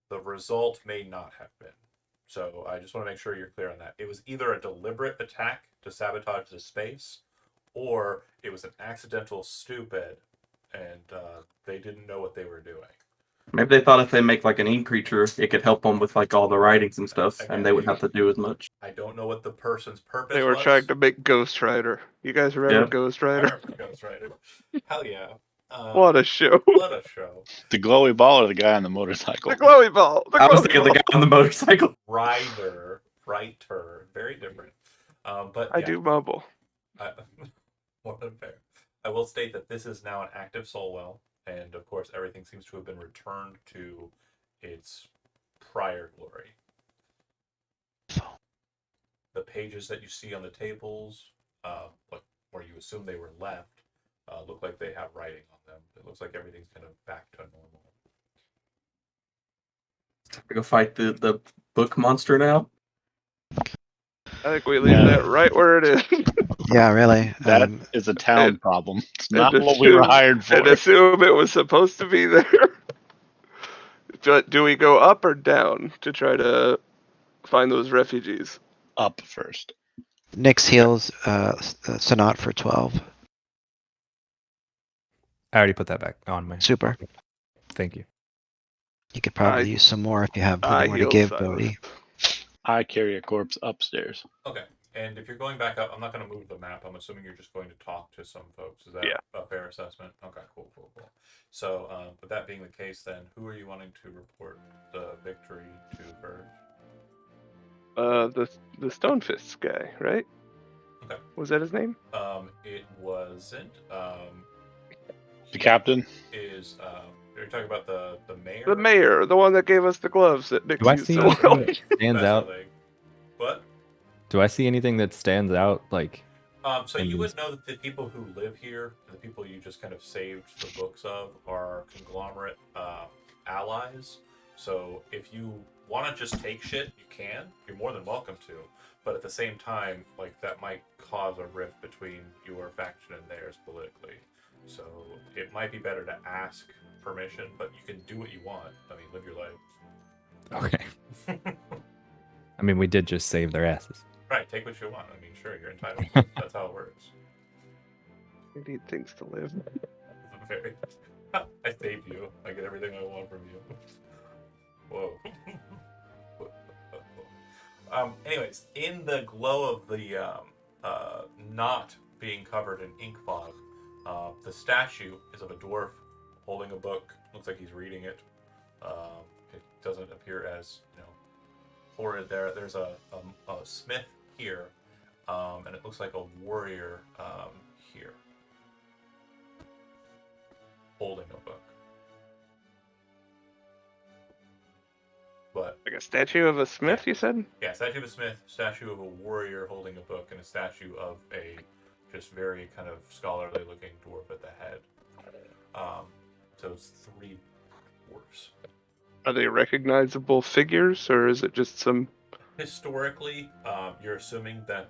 The result may not have been. So I just want to make sure you're clear on that. It was either a deliberate attack to sabotage the space, or it was an accidental stupid, and they didn't know what they were doing.
Maybe they thought if they make like an ink creature, it could help them with like all the writings and stuff,
Again,
and they wouldn't have to do as much.
I don't know what the person's purpose
They were
was.
trying to make Ghost Rider. You guys remember
Yeah.
Ghost
I
Rider?
remember Ghost Rider. Hell yeah.
What a show.
What a show.
The glowy ball or the guy on the motorcycle?
The glowy ball.
I was thinking the guy on the motorcycle.
Writer. Very different. But
I
yeah,
do mumble.
more than fair. I will state that this is now an active soul well, and of course everything seems to have been returned to its prior glory. The pages that you see on the tables, like where you assume they were left, look like they have writing on them. It looks like everything's kind of back to normal.
We go fight the book monster now.
I think we leave that right where it is.
Yeah, really.
That is a town
and-
problem. It's
and
not what we were
assume-
hired for.
And assume it was supposed to be there. Do we go up or down to try to find those refugees?
Up first.
Nyx heals Sonat for 12.
I already put that back on my.
Super.
Thank you.
You could probably
I
use some more if you have plenty
I
more to
heal
give,
Silas.
Bodhi.
I carry a corpse upstairs.
Okay. And if you're going back up, I'm not going to move the map. I'm assuming you're just going to talk to some folks. Is that
Yeah.
a fair assessment? Okay, cool. So, with that being the case, then who are you wanting to report the victory to first?
The Stonefist guy, right?
Okay.
Was that his name?
It wasn't.
The captain?
Is are you talking about the mayor?
The mayor, the one that gave us the gloves that Nick
Do I
used
see
so
anything
well.
that stands
Best
out?
leg. What?
Do I see anything that stands out? Like,
So
in
you
these-
would know that the people who live here, the people you just kind of saved the books of, are conglomerate allies. So if you want to just take shit, you can. You're more than welcome to. But at the same time, like that might cause a rift between your faction and theirs politically. So it might be better to ask permission, but you can do what you want. I mean, live your life.
okay. I mean, we did just save their asses.
Right, take what you want. I mean, sure, you're entitled to. That's how it works.
We need things to live.
Very. I saved you. I get everything I want from you. Whoa. Anyways, in the glow of the not being covered in ink fog, the statue is of a dwarf holding a book. Looks like he's reading it. It doesn't appear as horrid there. There's a smith here, and it looks like a warrior here holding a book. But
Like a statue of a smith, you said?
yeah, statue of a smith, statue of a warrior holding a book, and a statue of a just very kind of scholarly looking dwarf at the head. So it's 3 dwarfs.
Are they recognizable figures, or is it just some...
Historically, you're assuming that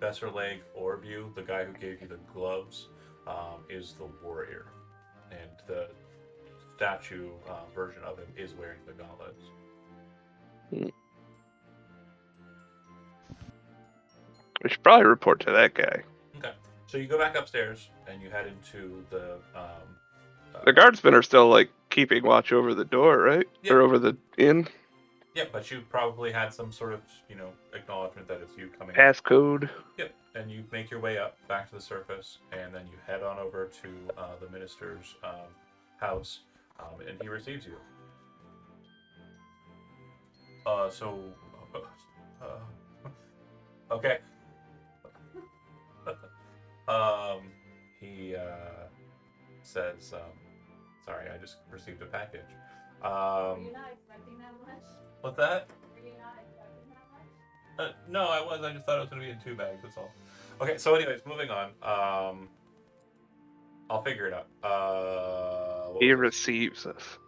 Besserleg Orbu, the guy who gave you the gloves, is the warrior, and the statue version of him is wearing the gauntlets.
We should probably report to that guy.
Okay, so you go back upstairs and you head into the.
The guardsmen are still, like, keeping watch over the door, right?
Yeah.
Or over the inn?
Yeah, but you probably had some sort of, acknowledgement that it's you coming.
Passcode.
Yep, and you make your way up back to the surface, and then you head on over to the minister's house, and he receives you. Okay. He says, sorry, I just received a package.
Were you not expecting that much?
What's that?
Were you not expecting that much?
No, I was. I just thought it was going to be in 2 bags. That's all. Okay, so anyways, moving on. I'll figure it out.
He receives us.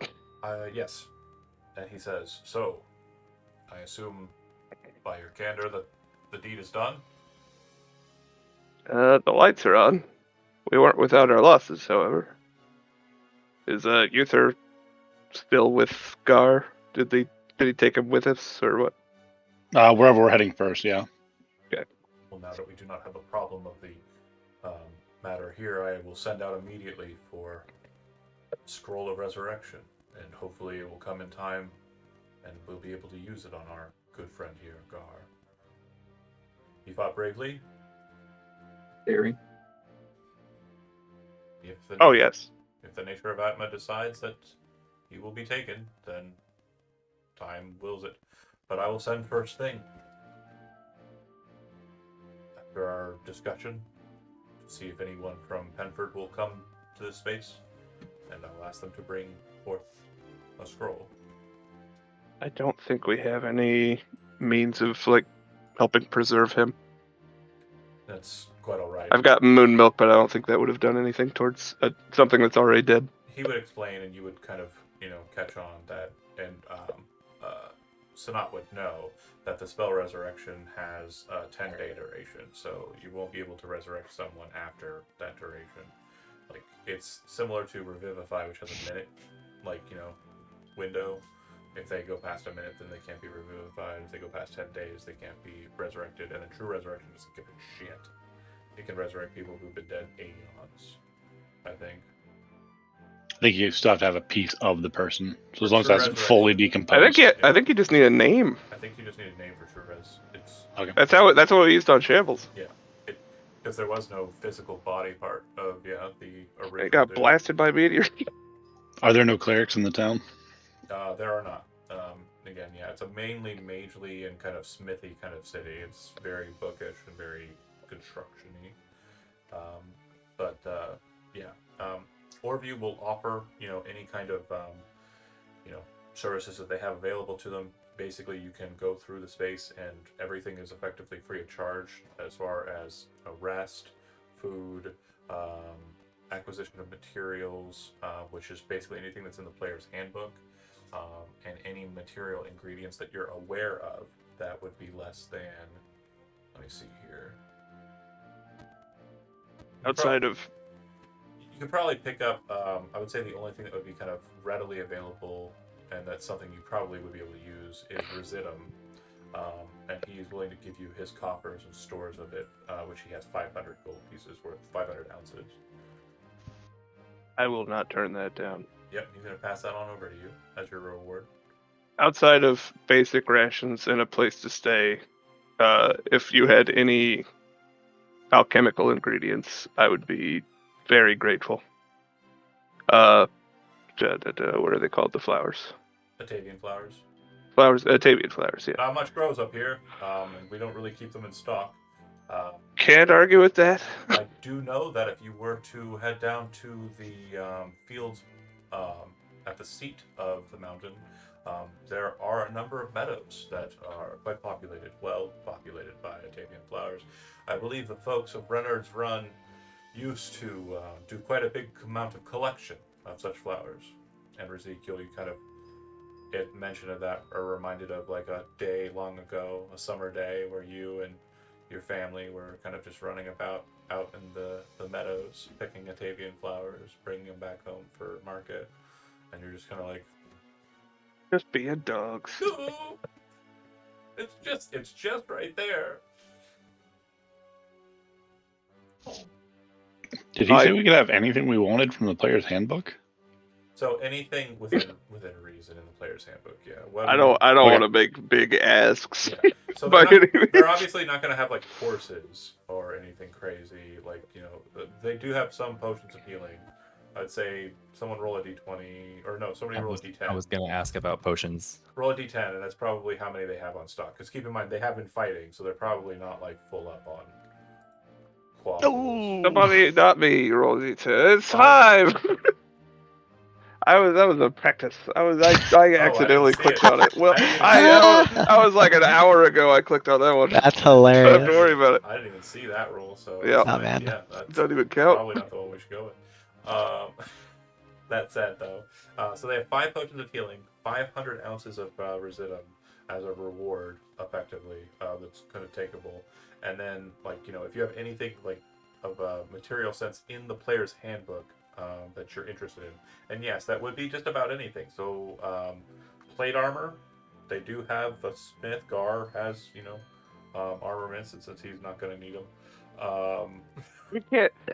Yes. And he says, so, I assume by your candor that the deed is done?
The lights are on. We weren't without our losses, however. Is Uther still with Gar? Did he take him with us, or what?
Wherever we're heading first, yeah.
Well, now that we do not have a problem of the matter here, I will send out immediately for Scroll of Resurrection, and hopefully it will come in time, and we'll be able to use it on our good friend here, Gar. He fought bravely.
Theory.
Yes.
If the nature of Atma decides that he will be taken, then time wills it. But I will send first thing. After our discussion, to see if anyone from Penford will come to this space, and I'll ask them to bring forth a scroll.
I don't think we have any means of, like, helping preserve him.
That's quite all right.
I've got moon milk, but I don't think that would have done anything towards something that's already dead.
He would explain, and you would kind of, catch on that, and Sanat would know that the spell resurrection has a 10-day duration, so you won't be able to resurrect someone after that duration. Like, it's similar to Revivify, which has a minute, window. If they go past a minute, then they can't be revivified. If they go past 10 days, they can't be resurrected. And a true resurrection doesn't give a shit. It can resurrect people who've been dead aeons, I think.
I think you still have to have a piece of the person. So
For
as long as
true
that's fully
resurrection,
decomposed.
I think you just need a name.
I think you just need a name for true res. It's
Okay.
That's what we used on Shambles.
because there was no physical body part of the original.
It got
dude.
blasted by meteor.
Are there no clerics in the town?
There are not. Again, yeah, it's a mainly magely and kind of smithy kind of city. It's very bookish and very construction-y. Orview will offer, any kind of, services that they have available to them. Basically, you can go through the space and everything is effectively free of charge as far as rest, food, acquisition of materials, which is basically anything that's in the player's handbook, and any material ingredients that you're aware of that would be less than, let me see here.
Outside of
You could probably pick up, I would say the only thing that would be kind of readily available, and that's something you probably would be able to use, is Residuum. And he's willing to give you his coffers and stores of it, which he has 500 gold pieces worth, 500 ounces.
I will not turn that down.
Yep, he's going to pass that on over to you as your reward.
Outside of basic rations and a place to stay, if you had any alchemical ingredients, I would be very grateful. What are they called? The flowers.
Batavian flowers.
Atavian flowers, yeah.
Not much grows up here, and we don't really keep them in stock.
Can't argue with that.
I do know that if you were to head down to the fields at the seat of the mountain, there are a number of meadows that are quite populated, well populated by Atavian flowers. I believe the folks of Reynard's Run used to do quite a big amount of collection of such flowers. And Ezekiel, you kind of get mention of that, or reminded of like a day long ago, a summer day where you and your family were kind of just running about out in the meadows, picking Atavian flowers, bringing them back home for market, and you're just kind of like,
Just being dogs.
"Ooh, it's just right there."
Did he say we could have anything we wanted from the player's handbook?
So anything within reason in the player's handbook, yeah.
I don't
Okay.
want to make big asks.
Yeah. So they're obviously not going to have like horses or anything crazy. Like, they do have some potions of healing. I'd say someone roll a d20, or no, somebody roll a d10.
I was gonna ask about potions.
Roll a d10, and that's probably how many they have on stock. Because keep in mind, they have been fighting, so they're probably not like full up on quads.
Somebody, not me, roll d10. It's 5. That was a practice. I accidentally clicked on it. Well, I was like an hour ago. I clicked on that one.
That's
Don't have
hilarious.
to worry about it.
I didn't even see that roll, so
Yeah.
Oh, man.
yeah, that's
Don't even count.
probably not the one we should go with. That said, though, so they have 5 potions of healing, 500 ounces of Residuum as a reward, effectively, that's kind of takeable. And then, if you have anything of a material sense in the player's handbook that you're interested in, and yes, that would be just about anything. So, plate armor, they do have a smith. Gar has, armaments, since he's not going to need them.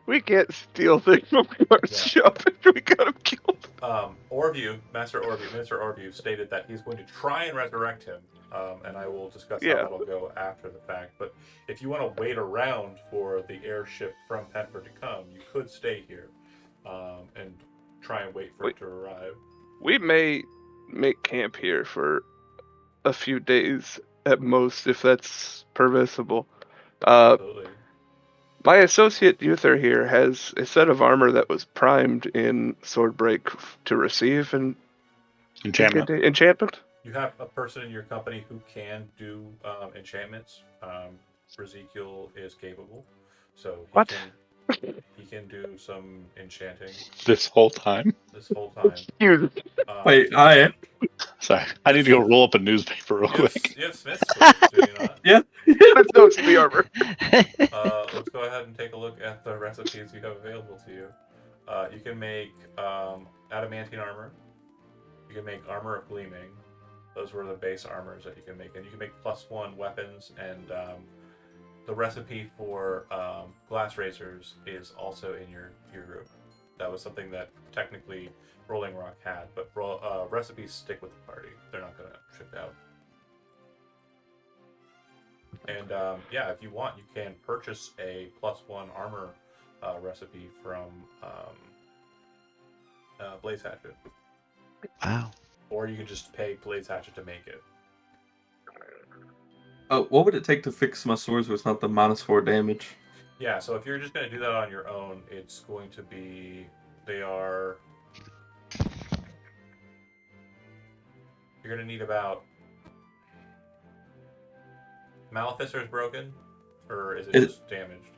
We can't steal things from our shop after we got him killed.
Minister Orview stated that he's going to try and resurrect him, and I will discuss how
Yeah.
that'll go after the fact. But if you want to wait around for the airship from Pentford to come, you could stay here and try and wait for it to arrive.
We may make camp here for a few days at most, if that's permissible.
Absolutely.
My associate Uther here has a set of armor that was primed in Swordbreak to receive an enchantment.
You have a person in your company who can do enchantments. Ezekiel is capable, so he can do some enchanting
This whole time?
this whole time.
Wait, I am.
Sorry, I need to go roll up a newspaper real quick.
You have Smith's tools, do you not?
Yeah.
Let's notes the armor.
Let's go ahead and take a look at the recipes you have available to you. You can make adamantine armor. You can make armor of gleaming. Those were the base armors that you can make, and you can make +1 weapons. And the recipe for glass razors is also in your group. That was something that technically Rolling Rock had, but recipes stick with the party. They're not going to ship out. And yeah, if you want, you can purchase a +1 armor recipe from Blaze Hatchet.
Wow.
Or you can just pay Blaze Hatchet to make it.
What would it take to fix my swords with not the -4 damage?
Yeah, so if you're just going to do that on your own, it's going to be... They are... You're going to need about... Maleficer is broken? Or is it just damaged?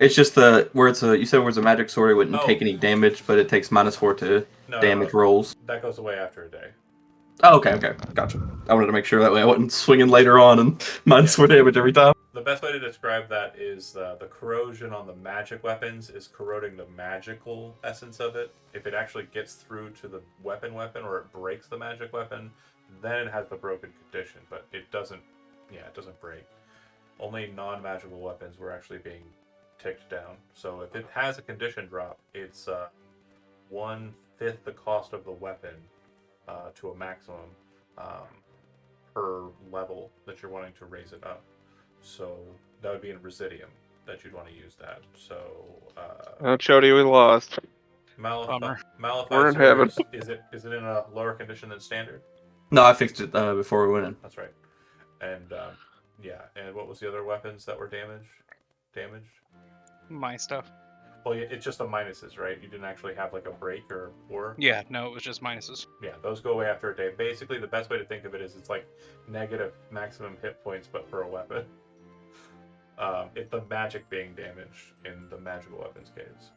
It's just where it's a. You said where it's a magic sword, it wouldn't take any damage, but it takes -4 to damage rolls.
That goes away after a day.
Oh, okay, gotcha. I wanted to make sure that way I wasn't swinging later on and -4 damage every time.
The best way to describe that is the corrosion on the magic weapons is corroding the magical essence of it. If it actually gets through to the weapon or it breaks the magic weapon, then it has the broken condition, but it doesn't break. Only non-magical weapons were actually being ticked down. So if it has a condition drop, it's 1/5 the cost of the weapon to a maximum per level that you're wanting to raise it up. So that would be in Residium that you'd want to use that. So
Chody, we lost.
Bummer.
We're in heaven.
Is it in a lower condition than standard?
No, I fixed it before we went in.
That's right. And yeah, and what was the other weapons that were damaged?
My stuff.
Well, yeah, it's just the minuses, right? You didn't actually have like a break or
Yeah, no, it was just minuses.
yeah, those go away after a day. Basically, the best way to think of it is it's like negative maximum hit points, but for a weapon. It's the magic being damaged in the magical weapons case.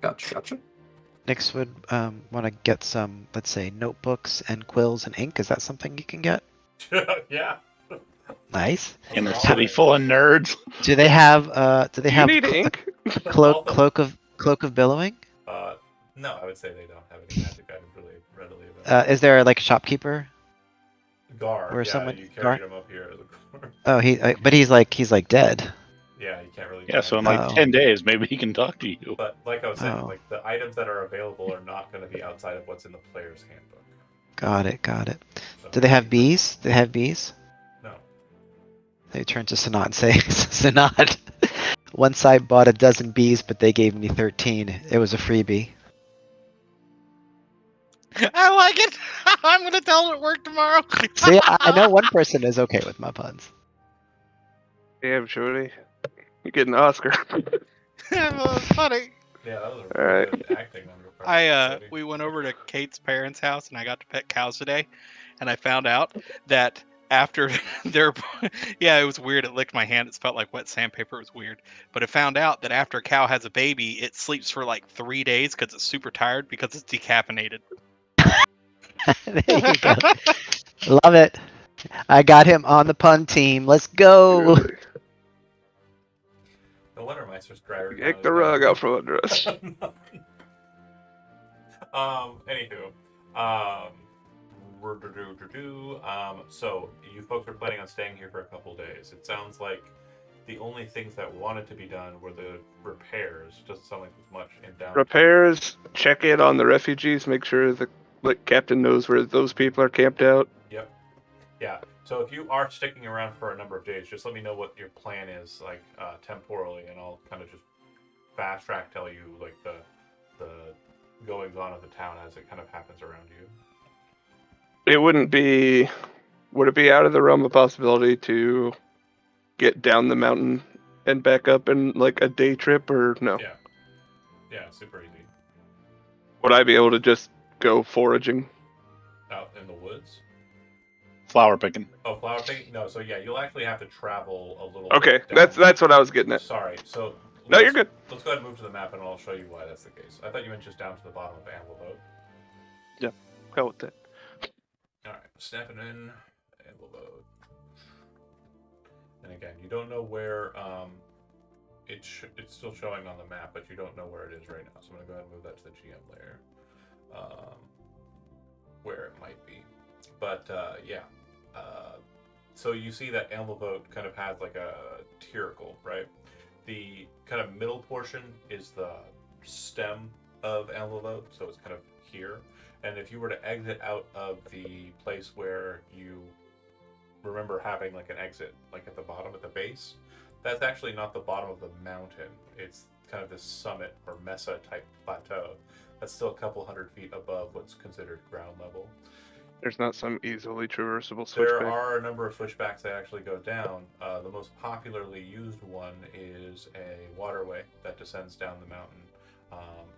Gotcha.
Nyx would want to get some, let's say, notebooks and quills and ink. Is that something you can get?
Yeah.
Nice.
In a city full of nerds.
Do they have
Do you need ink?
cloak of billowing?
No, I would say they don't have any magic items really readily available.
Is there like a shopkeeper?
Gar,
or
yeah,
someone-
you
Gar?
carried him up here.
Oh, but he's like dead.
Yeah, you can't really.
Yeah, so in like
Oh.
10 days, maybe he can talk to you.
But like I was saying,
Oh.
like the items that are available are not going to be outside of what's in the player's handbook.
Got it.
So,
Do they have bees?
No.
They turn to Sanat and say, Sanat, once I bought a dozen bees, but they gave me 13. It was a freebie.
I like it. I'm gonna tell them at work tomorrow.
See, I know one person is okay with my puns.
Damn, Chody. You get an Oscar.
That was funny.
Yeah, that was
All
really
right.
good acting on your part.
We went over to Kate's parents' house and I got to pet cows today, and I found out that after their it was weird. It licked my hand. It felt like wet sandpaper. It was weird. But I found out that after a cow has a baby, it sleeps for like 3 days because it's super tired because it's decaffeinated.
There you go. Love it. I got him on the pun team. Let's go.
Really.
The Wintermeister's driver.
Yank the rug out from under us.
Anywho, so you folks are planning on staying here for a couple days. It sounds like the only things that wanted to be done were the repairs. Doesn't sound like there's much in down.
Repairs, check in on the refugees, make sure the captain knows where those people are camped out.
Yep. Yeah. So if you are sticking around for a number of days, just let me know what your plan is, like temporally, and I'll kind of just fast track tell you like the goings on of the town as it kind of happens around you.
It wouldn't be. Would it be out of the realm of possibility to get down the mountain and back up in like a day trip, or no?
Yeah. Yeah, super easy.
Would I be able to just go foraging?
Out in the woods?
Flower picking.
Oh, flower picking? No, so yeah, you'll actually have to travel a little
Okay,
bit down.
that's what I was getting at.
Sorry, so...
No, you're good.
Let's go ahead and move to the map, and I'll show you why that's the case. I thought you meant just down to the bottom of Amblevote.
Go with that.
Alright, snapping in Amblevote. And again, you don't know where... it's still showing on the map, but you don't know where it is right now. So I'm going to go ahead and move that to the GM layer. Where it might be. but yeah. So you see that Amelvote kind of has like a tiracle, right? The kind of middle portion is the stem of Amelvote, so it's kind of here. And if you were to exit out of the place where you remember having like an exit, like at the bottom, at the base, that's actually not the bottom of the mountain. It's kind of this summit or mesa type plateau that's still a couple hundred feet above what's considered ground level.
There's not some easily traversable
There
switchback.
are a number of switchbacks that actually go down. The most popularly used one is a waterway that descends down the mountain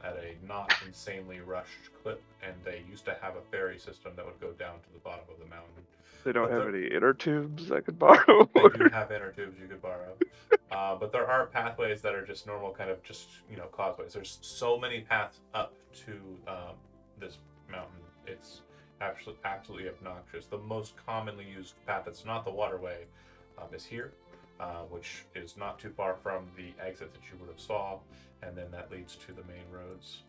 at a not insanely rushed clip, and they used to have a ferry system that would go down to the bottom of the mountain.
They don't
But
have any inner tubes I could borrow.
They do have inner tubes you could borrow. But there are pathways that are just normal, kind of just, causeways. There's so many paths up to this mountain. It's absolutely obnoxious. The most commonly used path that's not the waterway is here, which is not too far from the exit that you would have saw, and then that leads to the main roads.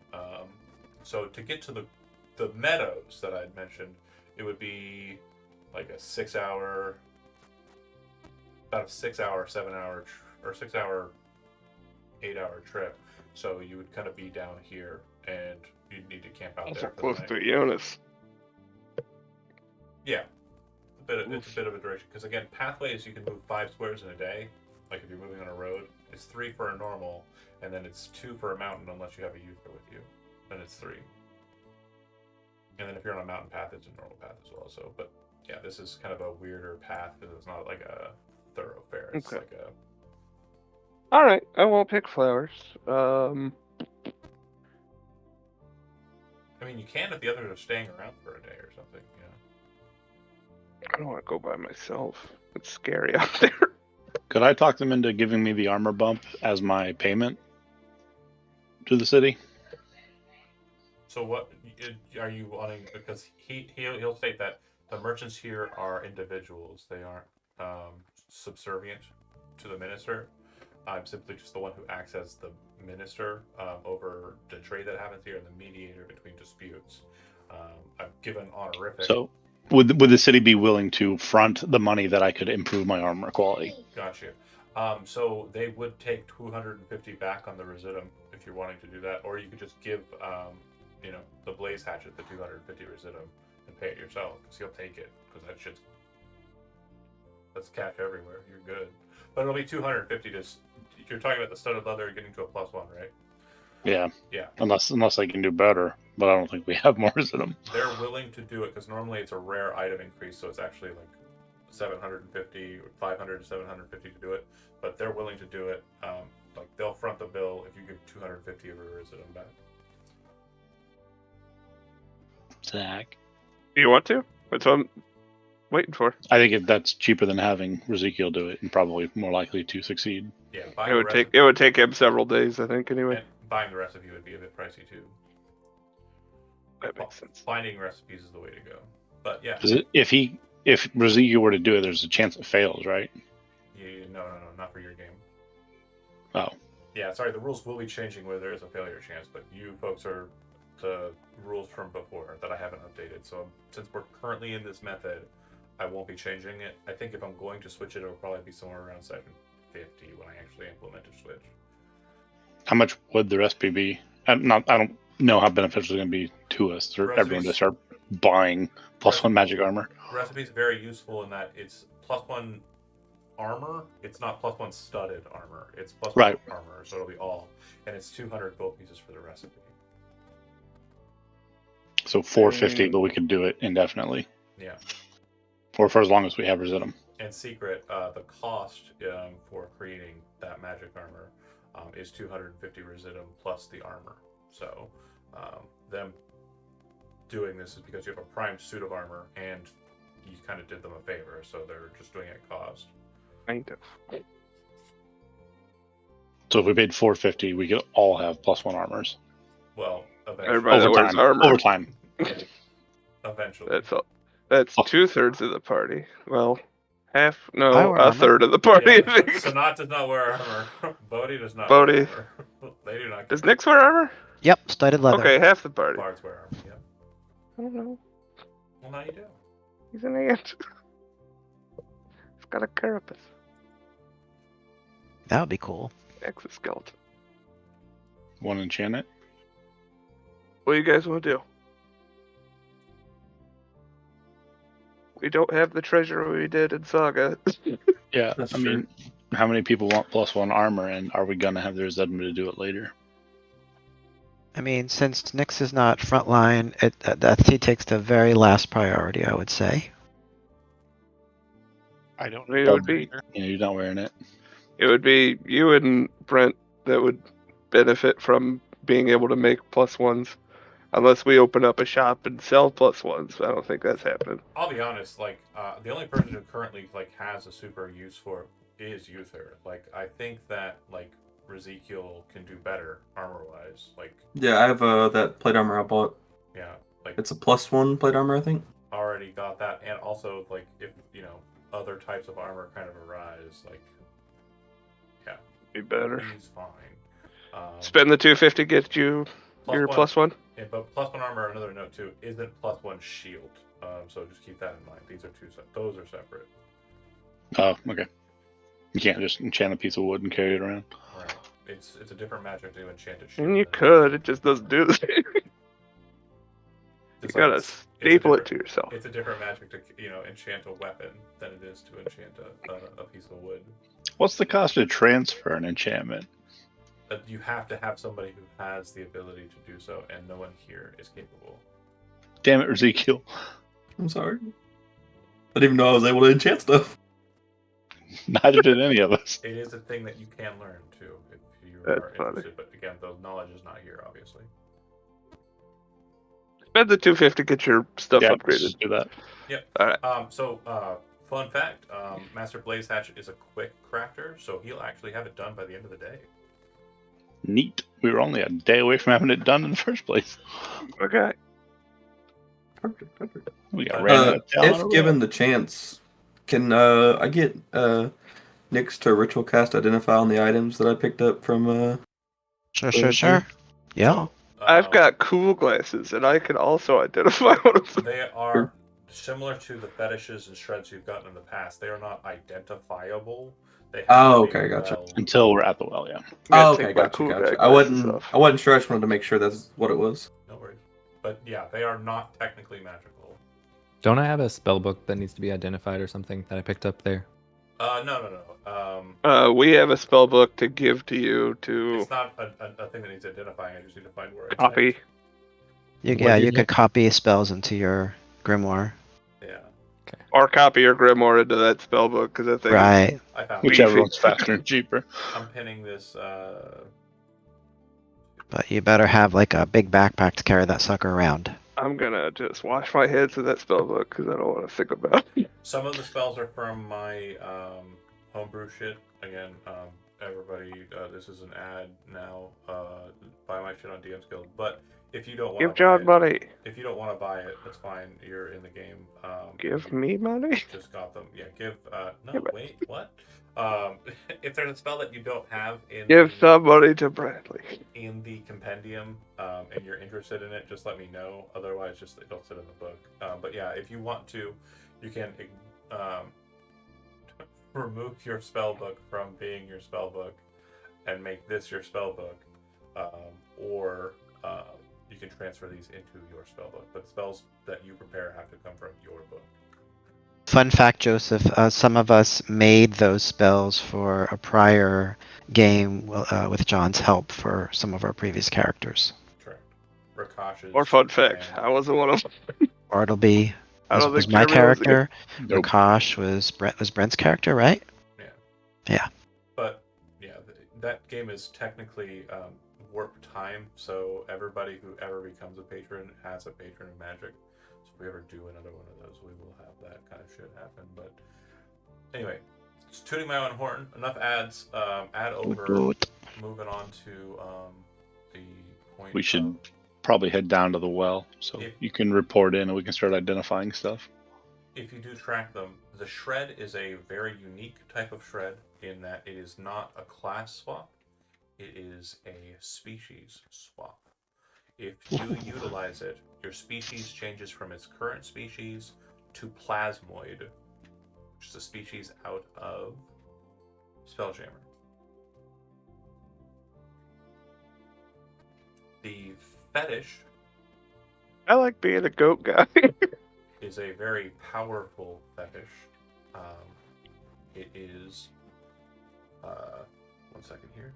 So to get to the meadows that I'd mentioned, it would be like a 6 hour, about a 6 hour, 7 hour, or 6 hour, 8 hour trip. So you would kind of be down here, and you'd need to camp out
Also
there. For
close
the night.
to Ionis.
Yeah, it's a bit of a duration because again, pathways you can move 5 squares in a day. Like if you're moving on a road, it's 3 for a normal, and then it's 2 for a mountain unless you have a Euchre with you. Then it's 3. And then if you're on a mountain path, it's a normal path as well. So, but yeah, this is kind of a weirder path because it's not like a thoroughfare. It's
Okay.
like a.
All right, I won't pick flowers.
I mean, you can if the others are staying around for a day or something.
I don't want to go by myself. It's scary out there.
Could I talk them into giving me the armor bump as my payment to the city?
So what are you wanting? Because he'll state that the merchants here are individuals. They aren't subservient to the minister. I'm simply just the one who acts as the minister over the trade that happens here and the mediator between disputes. I'm given honorific.
So would the city be willing to front the money that I could improve my armor quality?
Gotcha. So they would take 250 back on the residuum if you're wanting to do that, or you could just give the blaze hatchet the 250 residuum and pay it yourself because he'll take it because that's cash everywhere. You're good, but it'll be 250. You're talking about the studded leather getting to a +1, right?
Yeah.
Yeah.
Unless I can do better, but I don't think we have more residuum.
They're willing to do it because normally it's a rare item increase, so it's actually like 750 or 500 to 750 to do it, but they're willing to do it. Like they'll front the bill if you give 250 of your residuum back.
Zach,
You want to? That's what I'm waiting for.
I think that's cheaper than having Ezekiel do it, and probably more likely to succeed.
Yeah,
It would take him several days, I think. Anyway,
and buying the recipe would be a bit pricey too.
that makes sense.
Finding recipes is the way to go. But yeah,
If Ezekiel were to do it, there's a chance it fails, right?
no, not for your game.
Oh.
Yeah, sorry, the rules will be changing where there is a failure chance, but you folks are the rules from before that I haven't updated. So since we're currently in this method, I won't be changing it. I think if I'm going to switch it, it'll probably be somewhere around 750 when I actually implement a switch.
How much would the recipe be? I don't know how beneficial it's going to be to us for everyone to start buying +1 magic armor.
Recipe is very useful in that it's +1 armor. It's not +1 studded armor. It's +1
Right.
armor, so it'll be all. And it's 200 gold pieces for the recipe.
So 450, but we could do it indefinitely.
Yeah.
Or for as long as we have residuum.
And secret, the cost for creating that magic armor is 250 residuum plus the armor. So them doing this is because you have a primed suit of armor and you kind of did them a favor, so they're just doing it at cost.
Kind of.
So if we paid 450, we could all have +1 armors.
Well, eventually.
Everybody that wears armor.
Over time.
Yeah. Eventually.
That's 2/3 of the party. Well, half.
I
No,
wear
a
armor.
third of the party.
Yeah.
I think.
Sanat does not wear armor. Bodhi does not
Bodhi.
wear armor. They do not.
Does Nyx wear armor?
Yep, studded leather.
Okay, half the party.
Bards wear armor, yeah.
I don't know.
Well, now you do.
He's an ant. He's got a carapace.
That would be cool.
Exoskeleton.
Want to enchant it?
What do you guys want to do? We don't have the treasure we did in Saga.
Yeah,
That's
I mean, how many people want +1 armor, and are we gonna have their Zedmund to do it later?
I mean, since Nyx is not frontline, that he takes the very last priority, I would say.
I don't
I mean,
know.
it would be
You know, you're not wearing it.
you and Brent that would benefit from being able to make +1s. Unless we open up a shop and sell +1s, I don't think that's happening.
I'll be honest. Like, the only person who currently like has a super use for it is Uther. Like, I think that like Ezekiel can do better armor wise. Like,
Yeah, I have that plate armor I bought.
yeah, like
It's a +1 plate armor, I think.
already got that, and also like if other types of armor kind of arise, like
Be better.
he's fine.
Spend the 250, get you your +1.
Yeah, but +1 armor. Another note too isn't +1 shield. So just keep that in mind. These are those are separate.
Oh, okay. You can't just enchant a piece of wood and carry it around.
Right. It's a different magic to enchant a shield.
And you
than
could, it just doesn't do the same. You
It's
gotta
it's a
staple it
different-
to yourself.
It's a different magic to enchant a weapon than it is to enchant a piece of wood.
What's the cost to transfer an enchantment?
You have to have somebody who has the ability to do so, and no one here is capable.
Damn it, Ezekiel.
I'm sorry. I didn't even know I was able to enchant stuff.
Neither did any of us.
It is a thing that you can learn too if you
That's
are
funny.
interested. But again, the knowledge is not here, obviously.
Spend the 250, get your stuff
Yeah, let's
upgraded.
just do that.
Fun fact: Master Blaze Hatch is a quick crafter, so he'll actually have it done by the end of the day.
Neat. We were only a day away from having it done in the first place.
Okay.
Perfect, perfect.
We got ran out of talent
If
over
given the chance, can I get Nyx to ritual cast identify on the items that I picked up from
Sure. Yeah.
So,
I've got cool glasses, and I can also identify one of them.
They are similar to the fetishes and shreds you've gotten in the past. They are not identifiable. They have
Oh,
to be
okay, gotcha.
well-
until we're at the well, yeah.
I'm
Oh,
gonna
okay,
take my
gotcha,
cool
gotcha.
guy
I
glasses
wasn't
off.
sure. I just wanted to make sure that's what it was.
No worries. But yeah, they are not technically magical.
Don't I have a spell book that needs to be identified or something that I picked up there?
No.
We have a spell book to give to you to
It's not a thing that needs identifying. I just need to find where it's
copy.
You,
What
yeah,
did
you
you-
could copy spells into your grimoire.
at. Yeah,
Or copy your grimoire into that spell book, because that thing is
Right.
I found it.
Whichever
Beefy.
one's faster and cheaper.
I'm pinning this.
But you better have like a big backpack to carry that sucker around.
I'm gonna just wash my hands of that spell book because I don't want to think about it.
Some of the spells are from my homebrew shit. Again, everybody, this is an ad now. Buy my shit on DM's Guild. But if you don't want
Give
to
John money.
if you don't want to buy it, that's fine. You're in the game.
Give
you
me money.
just got them. Yeah, give. No,
Give it.
wait, what? If there's a spell that you don't have in
Give
the,
some money to Bradley.
in the compendium, and you're interested in it, just let me know. Otherwise, just don't sit in the book. But yeah, if you want to, you can remove your spell book from being your spell book and make this your spell book, or you can transfer these into your spell book. But spells that you prepare have to come from your book.
Fun fact, Joseph, some of us made those spells for a prior game with John's help for some of our previous characters.
Correct. Rakash's
Or fun fact,
and-
I wasn't one of them.
Bartleby
I don't
was
think
my
Jeremy was
character.
Nope.
Rakash was Brent's character, right?
But yeah, that game is technically warp time, so everybody who ever becomes a patron has a patron of magic. So if we ever do another one of those, we will have that kind of shit happen. But anyway, it's tooting my own horn. Enough ads. Ad over. Moving on to the point.
We should
of-
probably head down to the well so
If-
you can report in and we can start identifying stuff.
if you do track them, the shred is a very unique type of shred in that it is not a class swap, it is a species swap. If you utilize it, your species changes from its current species to Plasmoid, which is a species out of Spelljammer. The fetish
I like being a goat guy.
is a very powerful fetish. It is, one second here.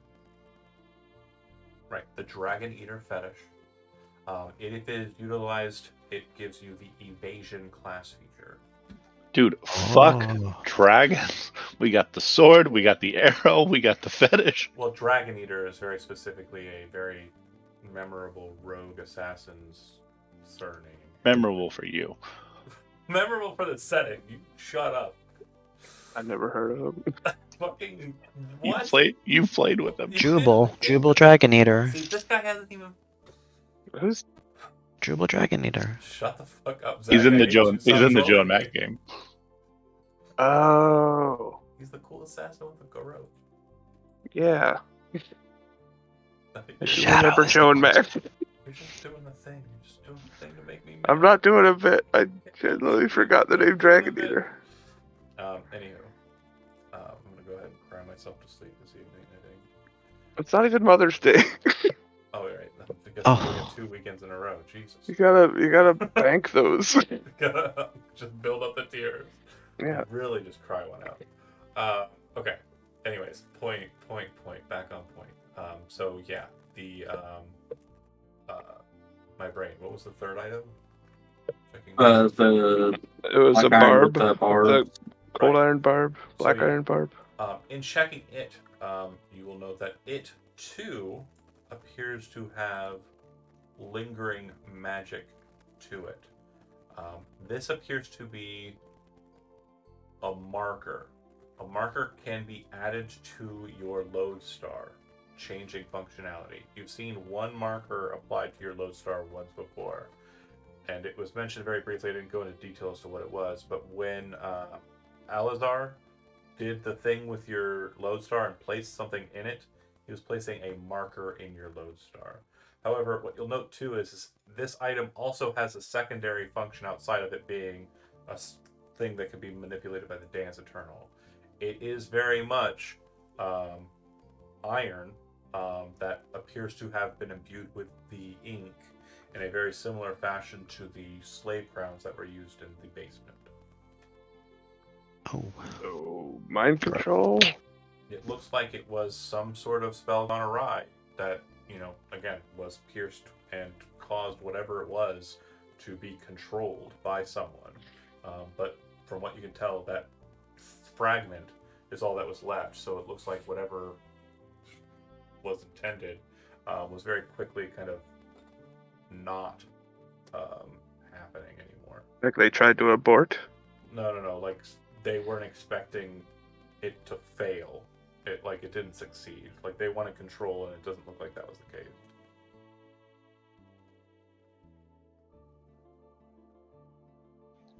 Right, the Dragon Eater fetish. If it is utilized, it gives you the evasion class feature.
Dude, fuck
Oh.
dragons. We got the sword, we got the arrow, we got the fetish.
Well, Dragon Eater is very specifically a very memorable rogue assassin's surname.
Memorable for you.
Memorable for the setting. You shut up.
I never heard of him.
Fucking
You
what?
played with them.
You
Jubal.
didn't.
Jubal Dragon Eater.
See, this guy hasn't even.
Who's
Jubal Dragon Eater.
Shut the fuck up, Zach.
He's in
I
the
hate you.
Joe. He's
Stop
in the Joe
trolling
and Matt
me.
game.
Oh,
He's the coolest assassin with a garrote.
yeah.
Nothing.
I
You're,
should
Shadow
remember
is
Joe and
the
Mac.
you're just doing the thing. You're just doing the thing to make me.
I'm
mad.
not doing a bit. I genuinely forgot the name Dragon Eater.
Anywho, I'm gonna go ahead and cry myself to sleep this evening. I think.
It's not even Mother's Day.
Oh, you're right. Because
Oh.
I'm doing it 2 weekends in a row. Jesus.
You gotta bank those.
Gotta just build up the tears.
Yeah.
Really just cry one out. Okay. Anyways, point. Back on point. So yeah, the my brain. What was the third item? Checking.
The
It was a
black iron
barb.
with the barb.
The cold
Right.
iron barb. Black
yeah.
iron barb.
In checking it, you will note that it too appears to have lingering magic to it. This appears to be a marker. A marker can be added to your lodestar, changing functionality. You've seen one marker applied to your lodestar once before, and it was mentioned very briefly. I didn't go into detail as to what it was, but when Alazar did the thing with your lodestar and placed something in it, he was placing a marker in your lodestar. However, what you'll note too is this item also has a secondary function outside of it being a thing that can be manipulated by the Dance Eternal. It is very much iron that appears to have been imbued with the ink in a very similar fashion to the slave crowns that were used in the basement.
Oh.
Oh, mind control.
It looks like it was some sort of spell gone awry that, again, was pierced and caused whatever it was to be controlled by someone. But from what you can tell, that fragment is all that was left. So it looks like whatever was intended was very quickly kind of not happening anymore.
Like they tried to abort.
No. Like they weren't expecting it to fail. It didn't succeed. Like they wanted control, and it doesn't look like that was the case.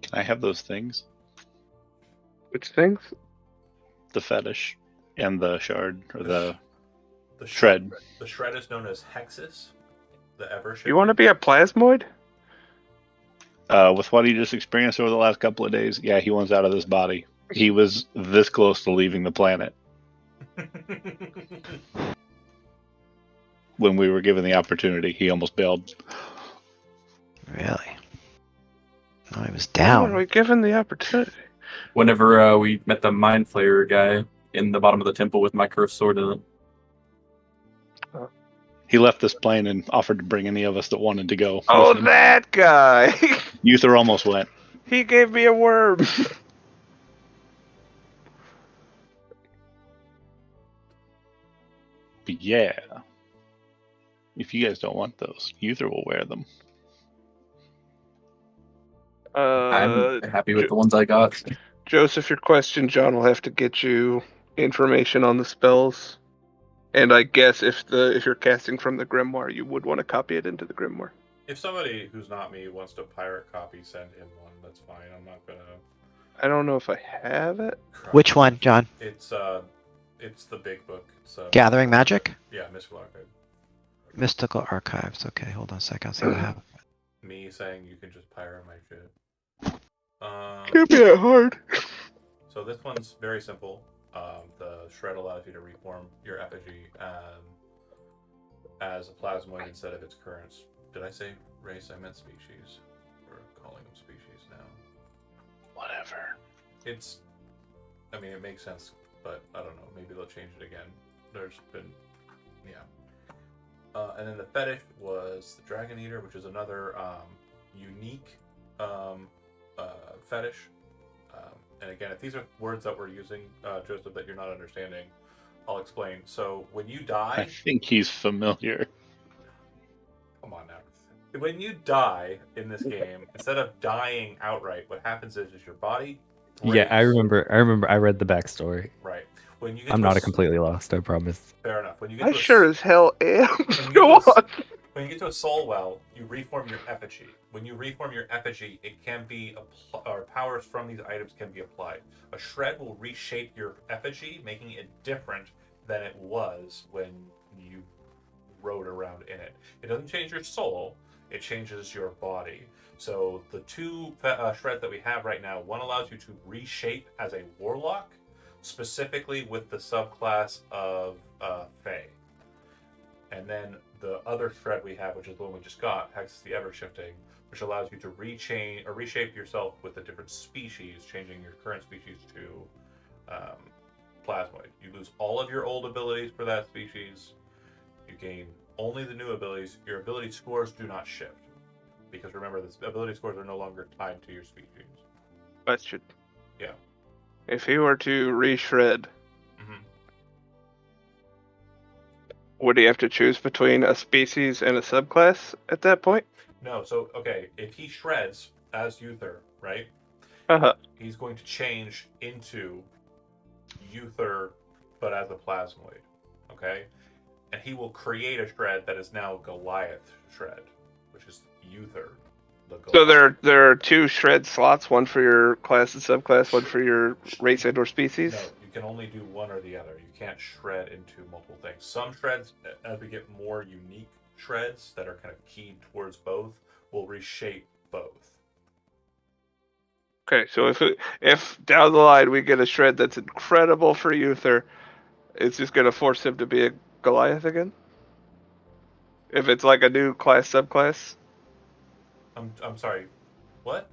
Can I have those things?
Which things?
The fetish and the shard or the
The
shred.
The shred is known as Hexus. The ever.
You want to be a plasmoid?
With what he just experienced over the last couple of days, yeah, he wants out of this body. He was this close to leaving the planet when we were given the opportunity. He almost bailed.
Really? No, he was
How are
down.
we given the opportunity?
Whenever we met the Mind Flayer guy in the bottom of the temple with my cursed sword in it.
He left this plane and offered to bring any of us that wanted to go.
Oh,
with him.
that guy!
Uther almost went.
He gave me a worm.
But yeah, if you guys don't want those, Uther will wear them.
I'm happy with the ones I got.
Joseph, your question, John will have to get you information on the spells. And I guess if you're casting from the grimoire, you would want to copy it into the grimoire.
If somebody who's not me wants to pirate copy, send in one. That's fine. I'm not gonna.
I don't know if I have it.
cry.
Which one, John?
It's the big book. It's
Gathering Magic?
Yeah, Mystical Archive.
Mystical Archives. Okay, hold on a second. I'll see what I have.
Me saying you can just pirate my shit.
Can't be that hard.
So this one's very simple. The shred allows you to reform your effigy as a plasmoid instead of its current. Did I say race? I meant species. We're calling them species now.
Whatever.
It's. I mean, it makes sense, but I don't know. Maybe they'll change it again. There's been, yeah. And then the fetish was the Dragon Eater, which is another unique fetish. And again, if these are words that we're using, Joseph, that you're not understanding, I'll explain. So when you
I
die,
think he's familiar.
come on now. When you die in this game, instead of dying outright, what happens is your body breaks.
Yeah, I remember. I read the backstory.
Right. When you get
I'm
to
not completely lost. I promise.
fair enough. When you get
I
to
sure as hell am.
When you
Go
get to
on.
When you get to a soul well, you reform your effigy. When you reform your effigy, it can be or powers from these items can be applied. A shred will reshape your effigy, making it different than it was when you rode around in it. It doesn't change your soul; it changes your body. So the two shreds that we have right now, one allows you to reshape as a warlock, specifically with the subclass of Fae. And then the other shred we have, which is the one we just got, Hex the Ever Shifting, which allows you to reshape yourself with a different species, changing your current species to plasmoid. You lose all of your old abilities for that species. You gain only the new abilities. Your ability scores do not shift. Because remember, the ability scores are no longer tied to your species.
Question.
Yeah.
If he were to reshred,
Mm-hmm.
would he have to choose between a species and a subclass at that point?
No, so, okay, if he shreds as Uther, right?
Uh-huh.
He's going to change into Uther, but as a plasmoid, okay? And he will create a shred that is now Goliath shred, which is Uther.
So there are two shred slots, one for your class and subclass, one for your race and or species?
No, you can only do one or the other. You can't shred into multiple things. Some shreds, as we get more unique shreds that are kind of keyed towards both, will reshape both.
Okay, so if down the line we get a shred that's incredible for Uther, it's just going to force him to be a Goliath again? If it's like a new class subclass?
I'm sorry, what?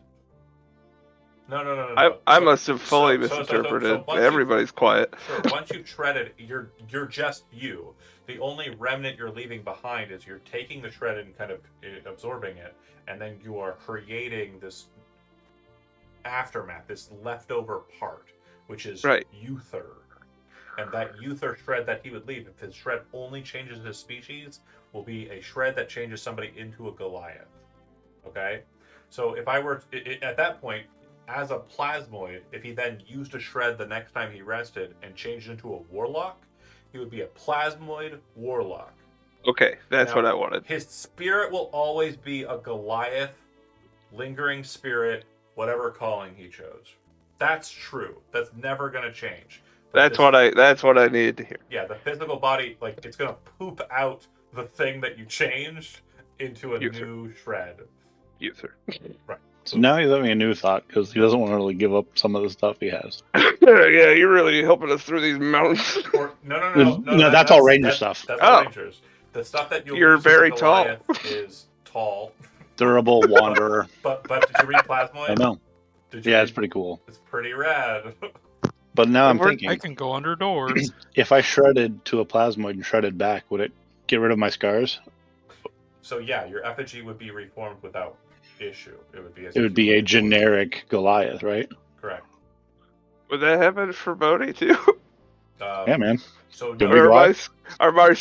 No.
I
So-
must have fully
so
misinterpreted.
once
Everybody's quiet.
Sure, once you've shredded, you're just you. The only remnant you're leaving behind is you're taking the shred and kind of absorbing it, and then you are creating this aftermath, this leftover part, which is
Right.
Uther. And that Uther shred that he would leave, if his shred only changes his species, will be a shred that changes somebody into a Goliath. Okay? So if I were at that point, as a plasmoid, if he then used a shred the next time he rested and changed into a warlock, he would be a plasmoid warlock.
Okay, that's
Now,
what I wanted.
His spirit will always be a Goliath, lingering spirit, whatever calling he chose. That's true. That's never going to change. But
That's what I needed to hear.
Yeah, the physical body, like, it's going to poop out the thing that you changed into a
Uther.
new shred.
Uther.
Right.
So now he's having a new thought because he doesn't want to really give up some of the stuff he has.
Yeah, you're really helping us through these mountains.
Or, no.
That's all Ranger stuff.
That's all
Oh.
Rangers. The stuff that you'll
You're
use as a
very tall.
Goliath is tall.
Durable wanderer.
But did you read Plasmoid?
I know.
Did you
Yeah,
read-
it's pretty cool.
It's pretty rad.
But now I'm
We're-
thinking,
I can go under doors.
if I shredded to a plasmoid and shredded back, would it get rid of my scars?
So yeah, your effigy would be reformed without issue. It would be as
It
if
would
you
be
were
a generic Goliath, right?
Correct.
Would that happen for Bodhi too?
Yeah, man.
So
Did
no,
we
Or
go
are
out?
my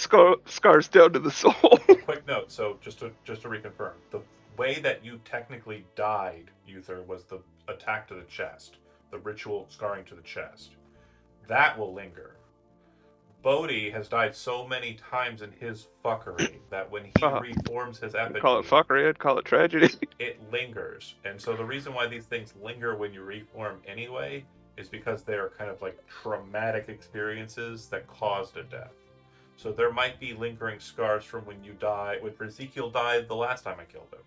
scars down to the soul?
quick note. So just to reconfirm, the way that you technically died, Uther, was the attack to the chest, the ritual scarring to the chest. That will linger. Bodhi has died so many times in his fuckery that when he reforms his effigy,
Call it fuckery, I'd call it tragedy.
it lingers. And so the reason why these things linger when you reform anyway is because they're kind of like traumatic experiences that caused a death. So there might be lingering scars from when you die. When Ezekiel died the last time I killed him,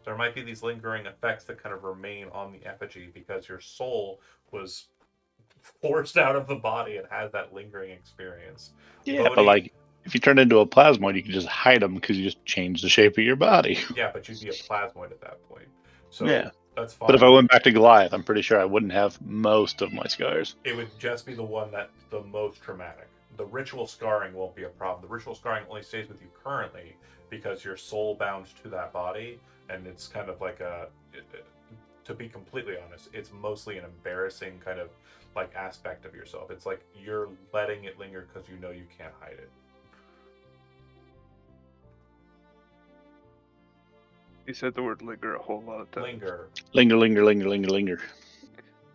there might be these lingering effects that kind of remain on the effigy because your soul was forced out of the body and has that lingering experience.
Yeah,
Bodhi-
but like if you turn into a plasmoid, you can just hide them because you just change the shape of your body.
Yeah, but you'd be a plasmoid at that point. So
Yeah.
that's fine.
But if I went back to Goliath, I'm pretty sure I wouldn't have most of my scars.
It would just be the one that's the most traumatic. The ritual scarring won't be a problem. The ritual scarring only stays with you currently because you're soul bound to that body, and it's kind of like to be completely honest, it's mostly an embarrassing kind of like aspect of yourself. It's like you're letting it linger because you know you can't hide it.
You said the word linger a whole lot of times.
Linger.
Linger, linger, linger, linger, linger.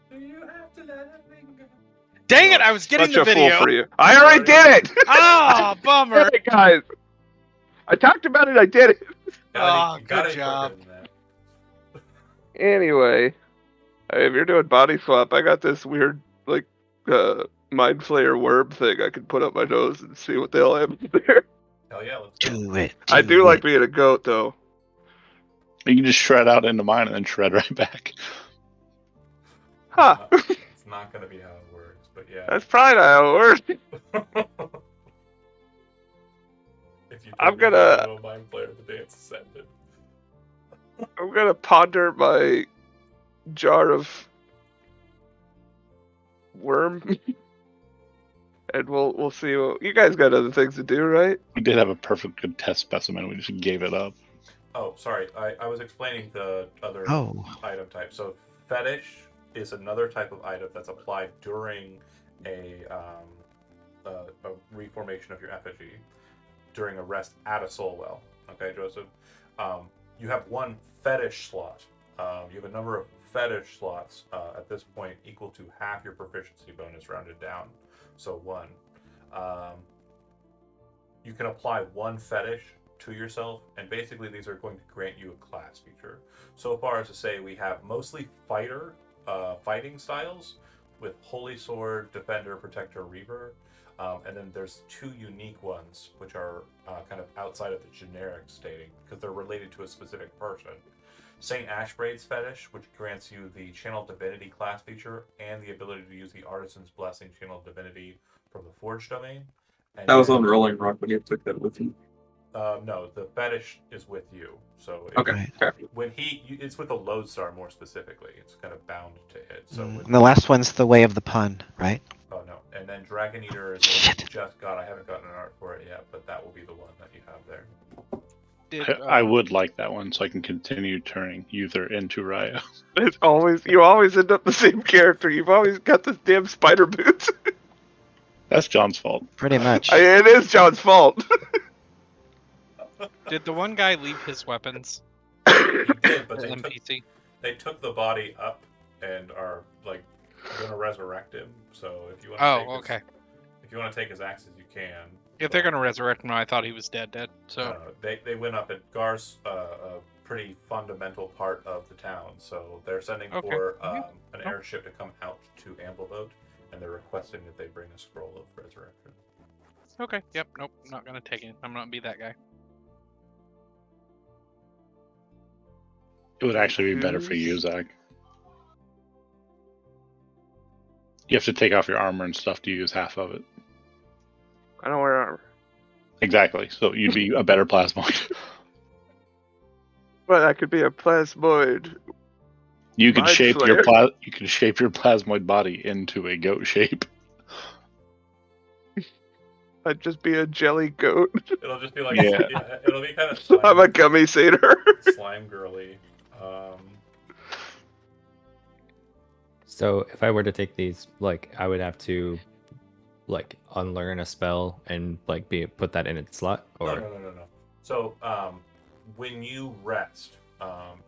Do you have to let it linger?
Dang it! I was getting
Such
the
a fool
video.
for you. I already did it!
Ah, bummer.
Did it, guys! I talked about it, I did it!
Oh,
You got
good
it quicker
job.
than that.
Anyway, if you're doing body swap, I got this weird, like, mind flayer worm thing I can put up my nose and see what the hell happens there.
Hell yeah, let's go.
Do it.
I do like being a goat, though.
You can just shred out into mine and then shred right back.
Huh.
It's not going to be how it works, but yeah.
That's probably not how it works.
If you
I'm
turn me
gonna-
into a mind player, the dance is ended.
I'm gonna ponder my jar of worm. And we'll see. You guys got other things to do, right?
We did have a perfect good test specimen. We just gave it up.
Oh, sorry. I was explaining the other
Oh.
item type. So fetish is another type of item that's applied during a reformation of your effigy, during a rest at a soul well. Okay, Joseph? You have one fetish slot. You have a number of fetish slots at this point equal to half your proficiency bonus rounded down. So 1. You can apply one fetish to yourself, and basically these are going to grant you a class feature. So far as to say, we have mostly fighting styles with Holy Sword, Defender, Protector, Reaver, and then there's 2 unique ones which are kind of outside of the generic stating because they're related to a specific person. Saint Ashbraid's fetish, which grants you the Channel Divinity class feature and the ability to use the Artisan's Blessing Channel Divinity from the Forge domain. And
That was
then-
on Rolling Rock when you took that with you.
no, the fetish is with you. So
Okay. Okay.
when it's with a lodestar more specifically. It's kind of bound to it. So with,
And the last one's the way of the pun, right?
oh no, and then Dragon Eater is
Shit.
just got. I haven't gotten an art for it yet, but that will be the one that you have there.
I would like that one so I can continue turning Uther into Raya.
It's you always end up the same character. You've always got this damn spider boots.
That's John's fault.
Pretty much.
It is John's fault.
Did the one guy leave his weapons?
He did, but
The
they took,
NPC.
they took the body up and are like gonna resurrect him. So if you want,
Oh, okay.
If you want to take his axes, you can.
If they're gonna resurrect him, I thought he was dead. So
they went up, and Gar's a pretty fundamental part of the town. So they're sending
Okay.
for
Yeah.
an airship to come out to Ambleboat, and they're requesting that they bring a scroll of resurrection.
okay, yep, nope, not gonna take it. I'm not gonna be that guy.
It would actually be better for you, Zach. You have to take off your armor and stuff to use half of it.
I don't wear armor.
Exactly. So you'd be a better plasmoid.
But I could be a plasmoid.
You could
Mind
shape
flayer.
you could shape your plasmoid body into a goat shape.
I'd just be a jelly goat.
It'll just be like
Yeah.
it'll be kind of
I'm a gummy satyr.
slime girly.
So if I were to take these, like, I would have to, like, unlearn a spell and like put that in its slot, or
No. So when you rest,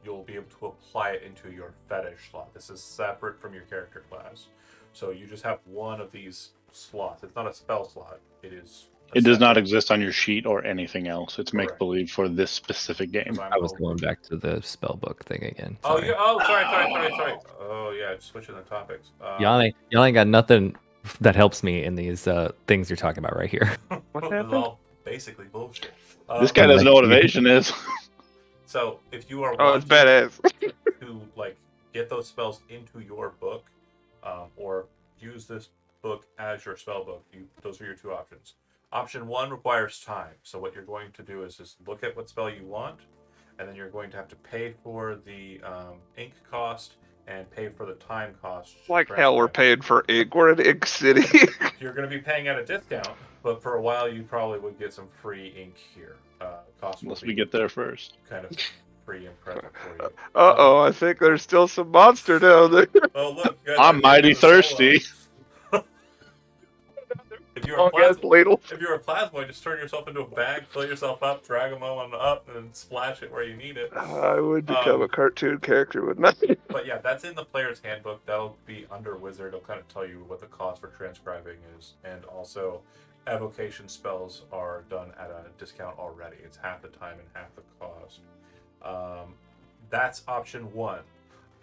you'll be able to apply it into your fetish slot. This is separate from your character class. So you just have one of these slots. It's not a spell slot. It is.
It does not exist on your sheet or anything else. It's
Correct.
make believe for this specific game.
I was going back to the spell book thing again.
Oh,
Sorry.
yeah. Oh, sorry. Oh, yeah. Switching the topics.
Y'all ain't got nothing that helps me in these things you're talking about right here.
What
This is
happened?
all basically bullshit.
This guy doesn't know what evasion is.
So if you are
Oh, it's
wanting
badass.
to like get those spells into your book, or use this book as your spell book, those are your two options. Option one requires time. So what you're going to do is just look at what spell you want, and then you're going to have to pay for the ink cost and pay for the time cost. to
Like hell, we're
transcribe.
paying for ink. We're in Ink City.
You're going to be paying at a discount, but for a while you probably would get some free ink here. Cost will
Unless
be
we get there first.
kind of free and present for you.
Uh-oh, I think there's still some monster down there.
Oh look, guys,
I'm
I
mighty
gave you the
thirsty.
solo. If you're a
Oh, gas
plasma,
ladle.
if you're a plasmoid, just turn yourself into a bag, fill yourself up, drag them on up, and then splash it where you need it.
I would become a cartoon character, wouldn't I?
But yeah, that's in the player's handbook. That'll be under Wizard. It'll kind of tell you what the cost for transcribing is, and also evocation spells are done at a discount already. It's half the time and half the cost. That's option one.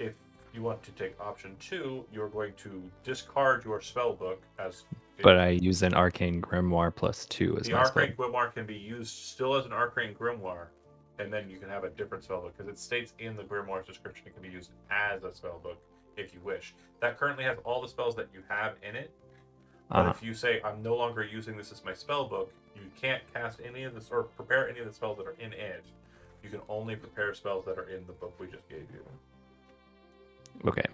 If you want to take option two, you're going to discard your spell book as.
But I use an arcane grimoire plus 2 as
The
my spell.
arcane grimoire can be used still as an arcane grimoire, and then you can have a different spellbook because it states in the grimoire's description it can be used as a spellbook if you wish. That currently has all the spells that you have in it. But if you say I'm no longer using this as my spellbook, you can't cast any of this or prepare any of the spells that are in it. You can only prepare spells that are in the book we just gave you.
Okay.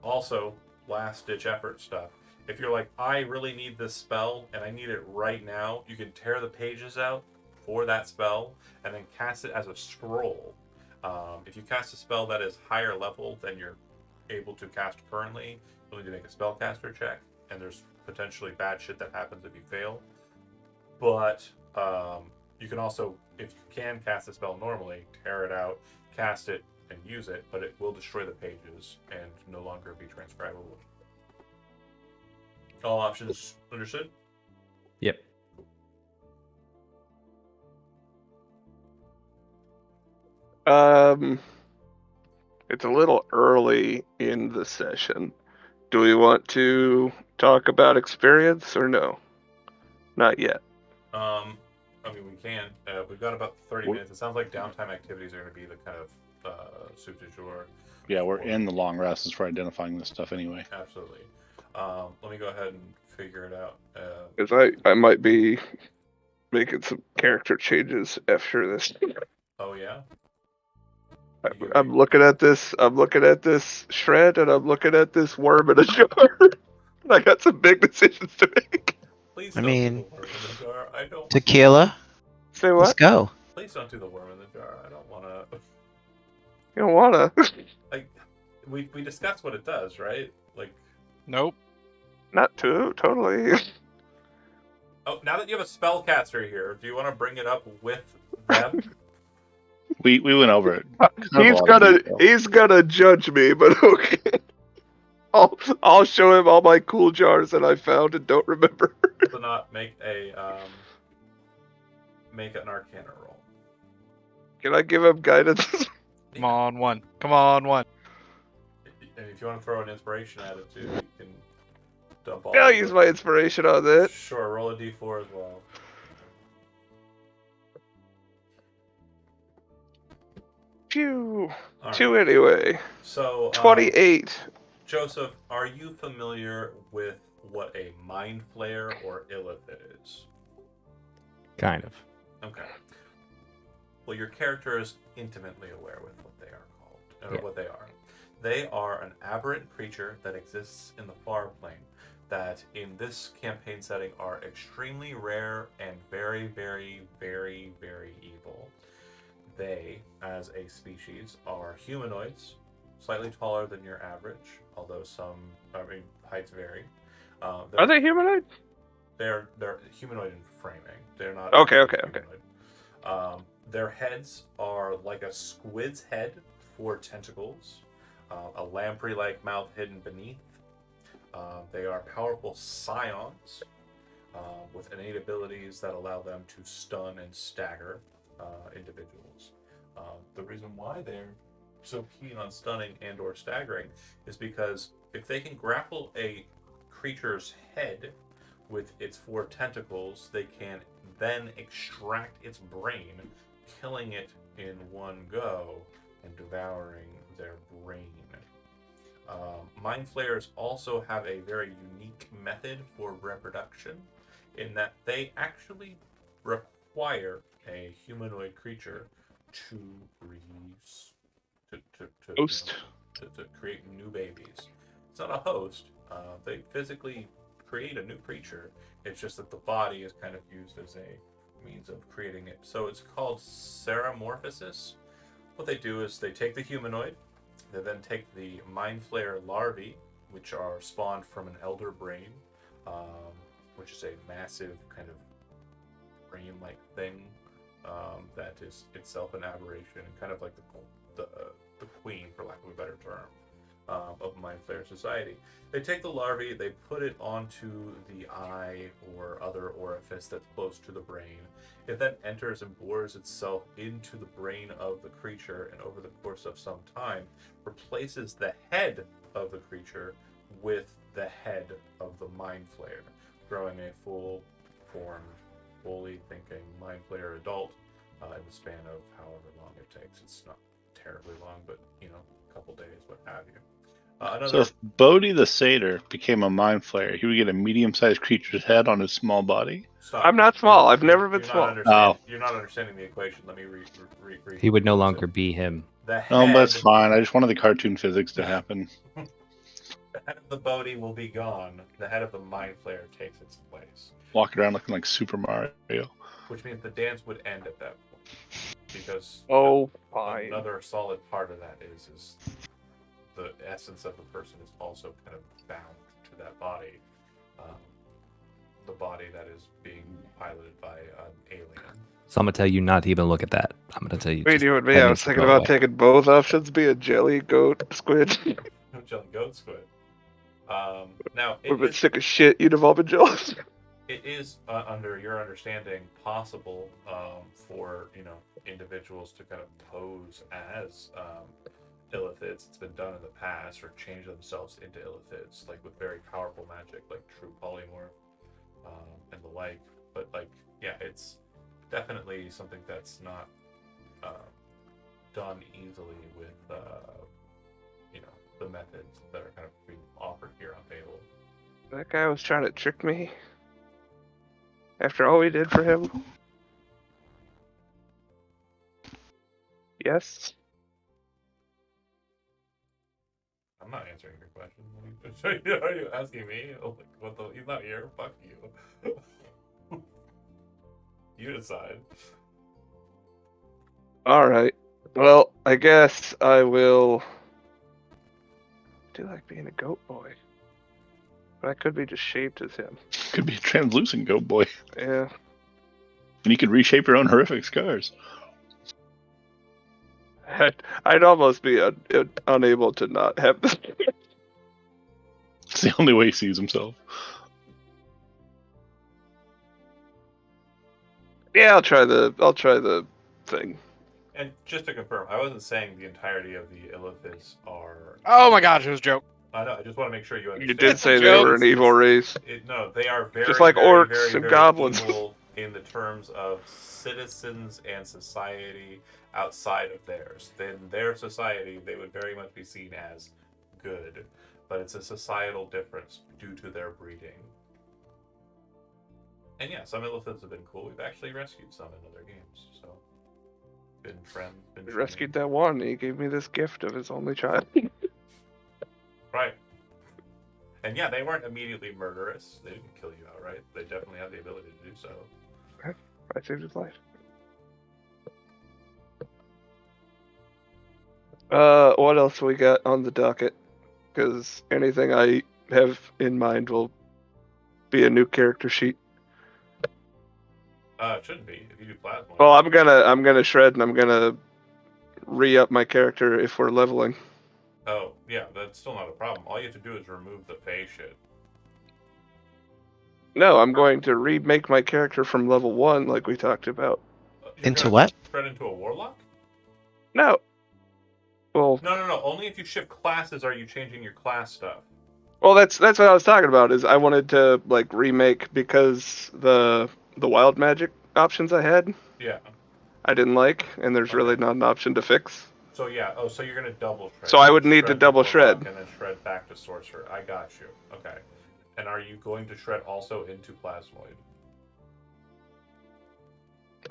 Also, last ditch effort stuff. If you're like, I really need this spell and I need it right now, you can tear the pages out for that spell and then cast it as a scroll. If you cast a spell that is higher level than you're able to cast currently, you'll need to make a spellcaster check, and there's potentially bad shit that happens if you fail. But you can also, if you can cast a spell normally, tear it out, cast it, and use it, but it will destroy the pages and no longer be transcribable. All options understood?
Yep.
It's a little early in the session. Do we want to talk about experience or no? Not yet.
I mean, we can. We've got about 30 minutes. It sounds like downtime activities are going to be the kind of soup du jour.
Yeah, we're in the long rests for identifying this stuff anyway.
Absolutely. Let me go ahead and figure it out.
Because I might be making some character changes after this.
Oh yeah.
I'm looking at this. I'm looking at this shred, and I'm looking at this worm in a jar. I got some big decisions to make.
Please
I
don't
mean,
do the worm in the jar. I don't.
Tequila,
Say
let's
what?
go.
Please don't do the worm in the jar. I don't want to.
You don't wanna.
Like, we discussed what it does, right? Like,
Nope.
Not totally.
oh, now that you have a spellcaster here, do you want to bring it up with them?
We went over it. Kind of a
He's
lot of detail.
he's gonna judge me, but okay. I'll show him all my cool jars that I found and don't remember.
So not make an Arcana roll.
Can I give him guidance?
Come on, one. Come on, one.
And if you want to throw an inspiration at it too, you can dump all.
I'll
of
use
it.
my inspiration on that.
Sure, roll a d4 as well.
Phew.
All
Two
right.
anyway.
So
28.
Joseph, are you familiar with what a mind flayer or illithid is?
Kind of.
Okay. Well, your character is intimately aware with what they are called,
Yeah.
what they are. They are an aberrant creature that exists in the far plane, that in this campaign setting are extremely rare and very, very, very, very evil. They, as a species, are humanoids, slightly taller than your average, although heights vary.
Are they humanoid?
They're humanoid in framing. They're not.
Okay.
Humanoid. Their heads are like a squid's head, 4 tentacles, a lamprey-like mouth hidden beneath. They are powerful scions with innate abilities that allow them to stun and stagger individuals. The reason why they're so keen on stunning and or staggering is because if they can grapple a creature's head with its 4 tentacles, they can then extract its brain killing it in one go and devouring their brain. Mind flayers also have a very unique method for reproduction in that they actually require a humanoid creature to release,
Host.
to create new babies. It's not a host. They physically create a new creature. It's just that the body is kind of used as a means of creating it. So it's called ceramorphosis. What they do is they take the humanoid, they then take the mind flayer larvae, which are spawned from an elder brain, which is a massive kind of brain-like thing that is itself an aberration, kind of like the queen, for lack of a better term, of mind flayer society. They take the larvae, they put it onto the eye or other orifice that's close to the brain. It then enters and bores itself into the brain of the creature, and over the course of some time, replaces the head of the creature with the head of the mind flayer, growing a full-formed, fully thinking mind flayer adult in the span of however long it takes. It's not terribly long, but a couple days, what have you.
So if Bodhi the Satyr became a mind flayer, he would get a medium-sized creature's head on his small body.
Stop.
I'm not small. I've never been small.
You're not understanding the equation. Let me read.
He would no longer be him.
The head,
No, but it's fine. I just wanted the cartoon physics to happen.
The head of the Bodhi will be gone. The head of the mind flayer takes its place.
Walking around looking like Super Mario.
Which means the dance would end at that point. Because
fine.
Another solid part of that is the essence of the person is also kind of bound to that body. The body that is being piloted by an alien.
So I'm gonna tell you not to even look at that. I'm gonna tell you.
Wait,
just
you and me,
that
I
needs
was
to
thinking
go
about
away.
taking both options, be a jelly goat squid.
Jelly goat squid. Now,
Would have been sick of shit. You'd have all been jealous.
it is under your understanding possible for individuals to kind of pose as illithids. It's been done in the past, or change themselves into illithids, like with very powerful magic, like true polymorph and the like. But it's definitely something that's not done easily with the methods that are kind of being offered here on table.
That guy was trying to trick me. After all we did for him. Yes.
I'm not answering your question. Are you asking me? Oh, what the? He's not here. Fuck you. You decide.
Alright. Well, I guess I will. I do like being a goat boy. But I could be just shaped as him.
Could be a translucent goat boy.
Yeah.
And you could reshape your own horrific scars.
I'd almost be unable to not have this.
It's the only way he sees himself.
Yeah, I'll try the thing.
And just to confirm, I wasn't saying the entirety of the illithids are.
Oh my gosh, it was a joke.
I know. I just want to make sure you understand.
You did say they were an evil race.
No, they are very,
just like
very,
orcs
very,
and
very
goblins.
evil in the terms of citizens and society outside of theirs. In their society, they would very much be seen as good, but it's a societal difference due to their breeding. And yeah, some illithids have been cool. We've actually rescued some in other games, so been friends.
We rescued that one. He gave me this gift of his only child.
Right. And yeah, they weren't immediately murderous. They didn't kill you outright. They definitely had the ability to do so.
I saved his life. What else we got on the docket? Because anything I have in mind will be a new character sheet.
It shouldn't be if you do plasma.
Well, I'm gonna shred and I'm gonna re-up my character if we're leveling.
Oh, yeah, that's still not a problem. All you have to do is remove the phase shit.
No, I'm going to remake my character from level 1 like we talked about.
Into
gonna
what?
Shred into a warlock?
No. Well,
No. Only if you shift classes are you changing your class stuff.
well, that's what I was talking about. Is I wanted to remake because the wild magic options I had.
Yeah.
I didn't like, and there's really
Okay.
not an option to fix.
So yeah. Oh, so you're gonna double shred.
So I
You're
would
gonna
need to
the
double
Warlock
shred.
and then shred back to sorcerer. I got you. Okay. And are you going to shred also into plasmoid?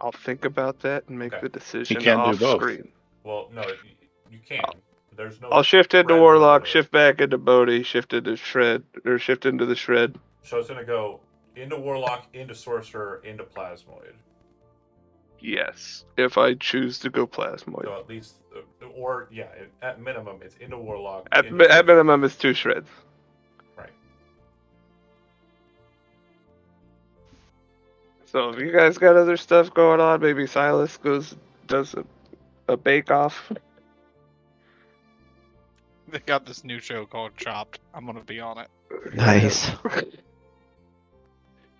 I'll think about that and make
Okay.
the decision
can't do
off
both.
screen.
Well, no, you can. There's no.
I'll shift into
shred
Warlock,
limiter.
shift back into Bodhi, shift into Shred, or shift into the Shred.
So it's gonna go into Warlock, into Sorcerer, into Plasmoid.
Yes, if I choose to go Plasmoid.
So at least, or yeah, at minimum, it's into Warlock.
At
into Sorcerer.
minimum, it's 2 Shreds.
Right.
So if you guys got other stuff going on, maybe Silas does a bake off.
They got this new show called Chopped. I'm gonna be on it.
Nice.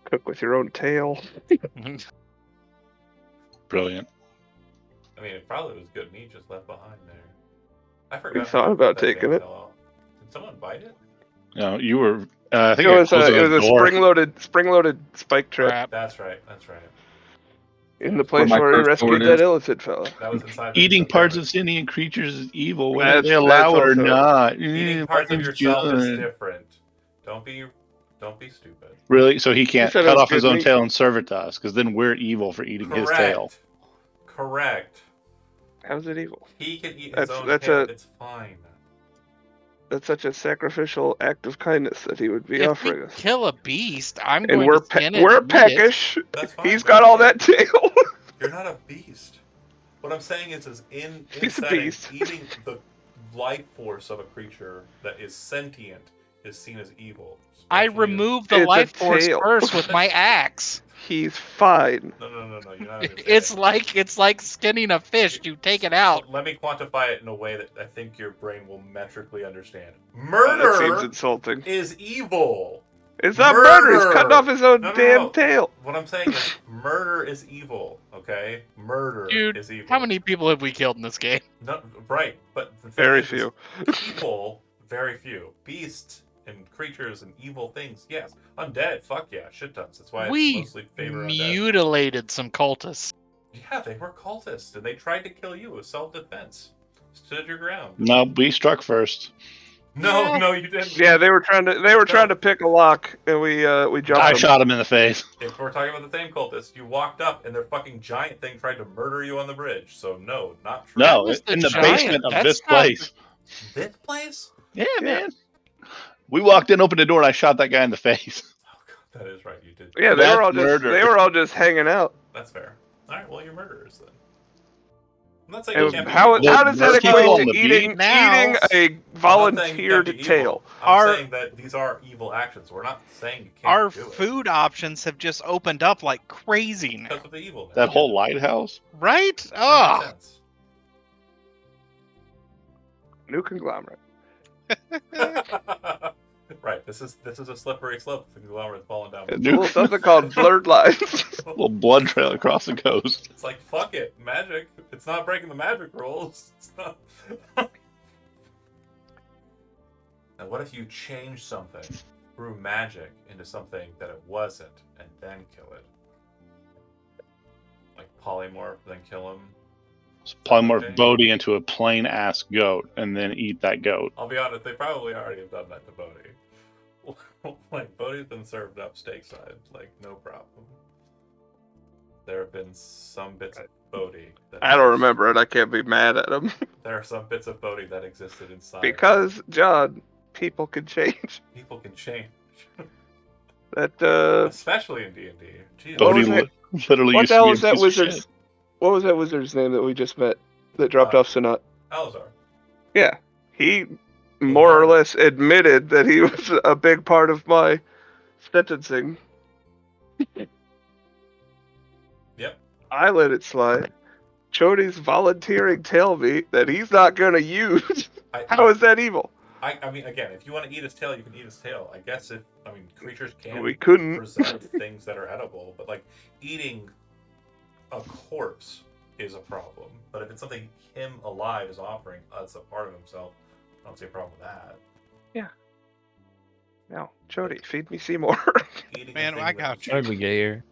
Cook with your own tail.
Brilliant.
I mean, it probably was good meat just left behind there. I forgot.
thought
how
about
that
taking
thing
it.
fell off. Did someone bite it?
No, you were. I think
It
I
was
closed
a
the door.
spring-loaded spike trap
Crap.
That's right. That's right.
in the place
my
where he
curse
rescued
sword
that
is.
elephant fella.
That was inside. The,
Eating
the
parts
pyramid.
of sentient creatures is evil, whether they
That's
allow it or
also-
not.
Eating
My
parts of
name's
yourself is
John.
different. Don't be stupid.
Really? So he can't
said it
cut
was
off his
good
own
meat.
tail and serve it to us, because then we're evil for eating his tail.
Correct.
How's it evil?
He can eat his
That's-
own
that's
tail.
a-
It's fine.
That's such a sacrificial act of kindness that he would be
If we
offering us.
kill a beast, I'm
And
going
we're
to skin it.
we're
and eat it.
peckish.
That's fine.
He's
go
got all
ahead.
that tail.
You're not a beast. What I'm saying is in
He's a
setting,
beast.
eating the life force of a creature that is sentient is seen as evil.
I
especially in-
remove the
It's a
life force
tail.
first with my axe.
He's fine.
No, you're not understanding.
It's like skinning a fish. You take it out.
Let me quantify it in a way that I think your brain will metrically understand.
That seems
Murder
insulting.
is evil.
It's not murder. He's
Murder!
cutting off his own
No.
damn tail.
What I'm saying is murder is evil. Okay, murder
Dude,
is evil.
How many people have we killed in this game?
No, right, but the thing
Very
is,
few.
People, very few. Beasts and creatures and evil things, yes. Undead, fuck yeah, shit tons. That's why I
We
mostly favor undead.
mutilated some cultists.
Yeah, they were cultists, and they tried to kill you with self-defense. Stood your ground.
No, we struck first.
No, you didn't.
Yeah, they were trying to pick a lock, and we jumped
I
them.
shot him in the face.
If we're talking about the same cultists, you walked up, and their fucking giant thing tried to murder you on the bridge. So no, not true.
No,
was the
in the
giant.
basement of
That's
this
not-
place.
This place?
Yeah, man. We walked in, opened the door, and I shot that guy in the face.
Oh god, that is right. You did.
Yeah,
That's murder.
they were all just hanging out.
That's fair. All right, well, you're murderers then. I'm not saying
And
you can't be
how
evil.
how does that
Let's keep on
equate
the
to eating
beat. Now-
a
I'm not saying you
volunteered
can't be
tail?
evil. I'm
Our-
saying that these are evil actions. We're not saying you can't
Our
do it.
food options have just opened up like crazy now.
That's what the evil.
That whole lighthouse?
Right?
That
Oh,
makes sense.
New conglomerate.
Right. This is a slippery slope. The conglomerate's falling down.
A little something called blurred lines.
A little blood trail across the coast.
It's like fuck it, magic. It's not breaking the magic rules. It's not. Now, what if you change something through magic into something that it wasn't, and then kill it? Like polymorph, then kill him.
So polymorph
Okay.
Bodhi into a plain ass goat and then eat that goat.
I'll be honest, they probably already have done that to Bodhi. Like Bodhi's been served up steakside, like no problem. There have been some bits of Bodhi that
I don't remember it. I can't be mad at him
There are some bits of Bodhi that existed inside.
because John, people can change.
people can change,
That
especially in D&D. Jesus.
What
Bodhi
was it?
literally
what
used
the
to
hell
be
was
a
that
piece of
wizard's?
shit.
What was that wizard's name that we just met that dropped off Sonat?
Alzar.
Yeah, he more or less admitted that he was a big part of my sentencing.
Yep.
I let it slide. Chody's volunteering tell me that he's not gonna use. How is that evil?
I mean, again, if you want to eat his tail, you can eat his tail. I guess creatures can
We couldn't.
present things that are edible, but like eating a corpse is a problem. But if it's something him alive is offering as a part of himself, I don't see a problem with that.
No, Chody, feed me Seymour.
Eating a
Man,
thing
I
that-
got you.
How did we get here?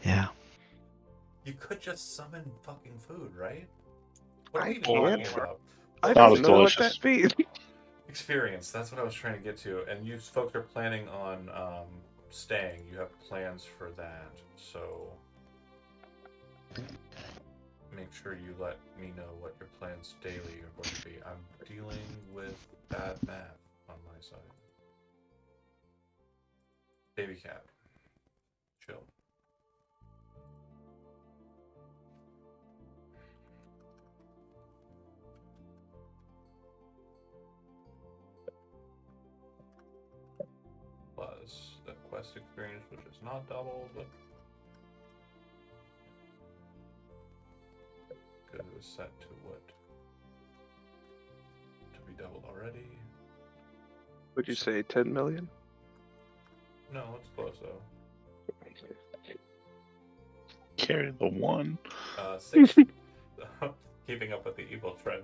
Yeah.
You could just summon fucking food, right? What are
I
we even
can't.
talking about?
I
Not
don't
as
know what
delicious.
that means.
Experience. That's what I was trying to get to. And you folks are planning on staying. You have plans for that. So make sure you let me know what your plans daily are going to be. I'm dealing with bad math on my side. Baby cat. Chill. Plus the quest experience, which is not double, but because it was set to what? To be doubled already.
Would you say 10 million?
No, it's close though.
Carry the one.
Six. Keeping up with the evil trend.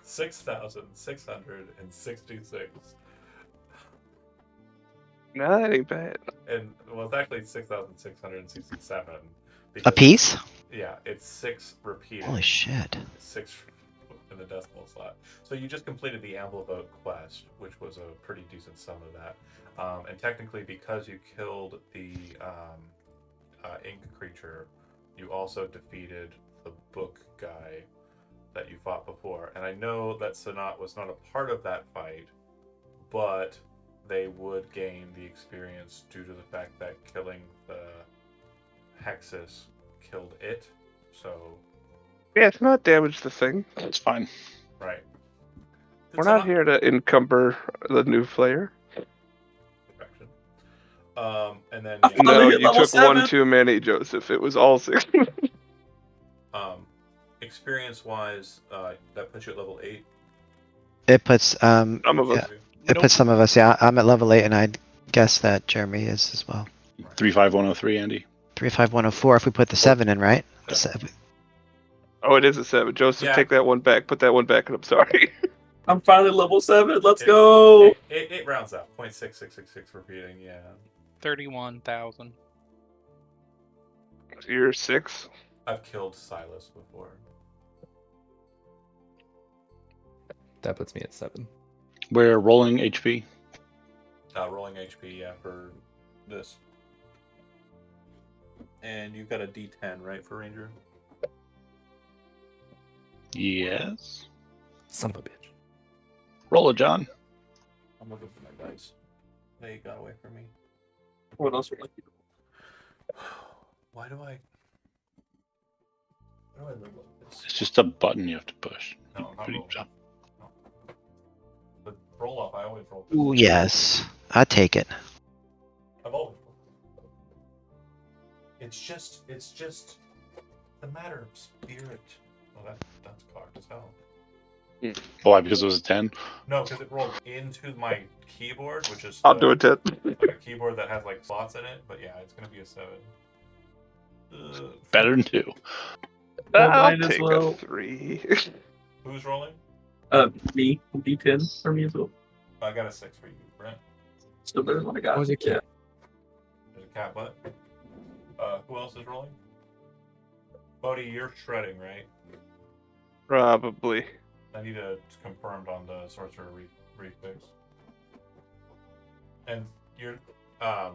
6,666.
No, that ain't bad.
And well, it's actually 6,667.
A piece?
Yeah, it's 6 repeated.
Holy shit.
6 in the decimal slot. So you just completed the Ambleboat quest, which was a pretty decent sum of that. And technically, because you killed the ink creature, you also defeated the book guy that you fought before. And I know that Sanat was not a part of that fight, but they would gain the experience due to the fact that killing the Hexus killed it. So,
Yeah, it's not damage the thing.
That's fine.
right.
We're not here to encumber the new player.
Correction. And then
I
yeah,
finally
No,
hit
you
level
took
7.
one too many, Joseph. It was all 6.
experience-wise, that puts you at level 8.
It puts
Some of us.
it puts some of us. Yeah, I'm at level 8, and I guess that Jeremy is as well.
35103, Andy.
35104. If we put the 7 in, right?
Yeah.
Oh, it is a 7. Joseph,
Yeah.
take that one back. Put that one back, and I'm sorry.
I'm finally level 7. Let's
It-
go.
It rounds up. 0.6666 repeating, yeah.
31,000.
You're 6.
I've killed Silas before.
That puts me at 7.
We're rolling HP.
Rolling HP, yeah, for this. And you've got a D10, right, for Ranger?
Yes.
Son of a bitch.
Roll it, John.
I'm looking for my dice. They got away from me.
What else are you?
Why do I live like this?
It's just a button you have to push.
No, I'm not
Pretty
rolling.
job.
No. The roll up, I always roll.
Ooh, yes. I take it.
I've always rolled. It's just the matter of spirit. Well, that's cocked as hell.
Why? Because it was a 10?
No, because it rolled into my keyboard, which is
I'll do a 10.
like a keyboard that has like slots in it. But yeah, it's gonna be a 7.
Better than 2.
I'll
mine as
take
well.
a 3.
Who's rolling?
Me. D10 for me as well.
I got a 6 for you, Brent.
Still better than what I got.
What was your
Yeah.
cat?
There's a cat butt. Who else is rolling? Bodhi, you're shredding, right?
Probably.
I need it confirmed on the sorcerer refix. And you're not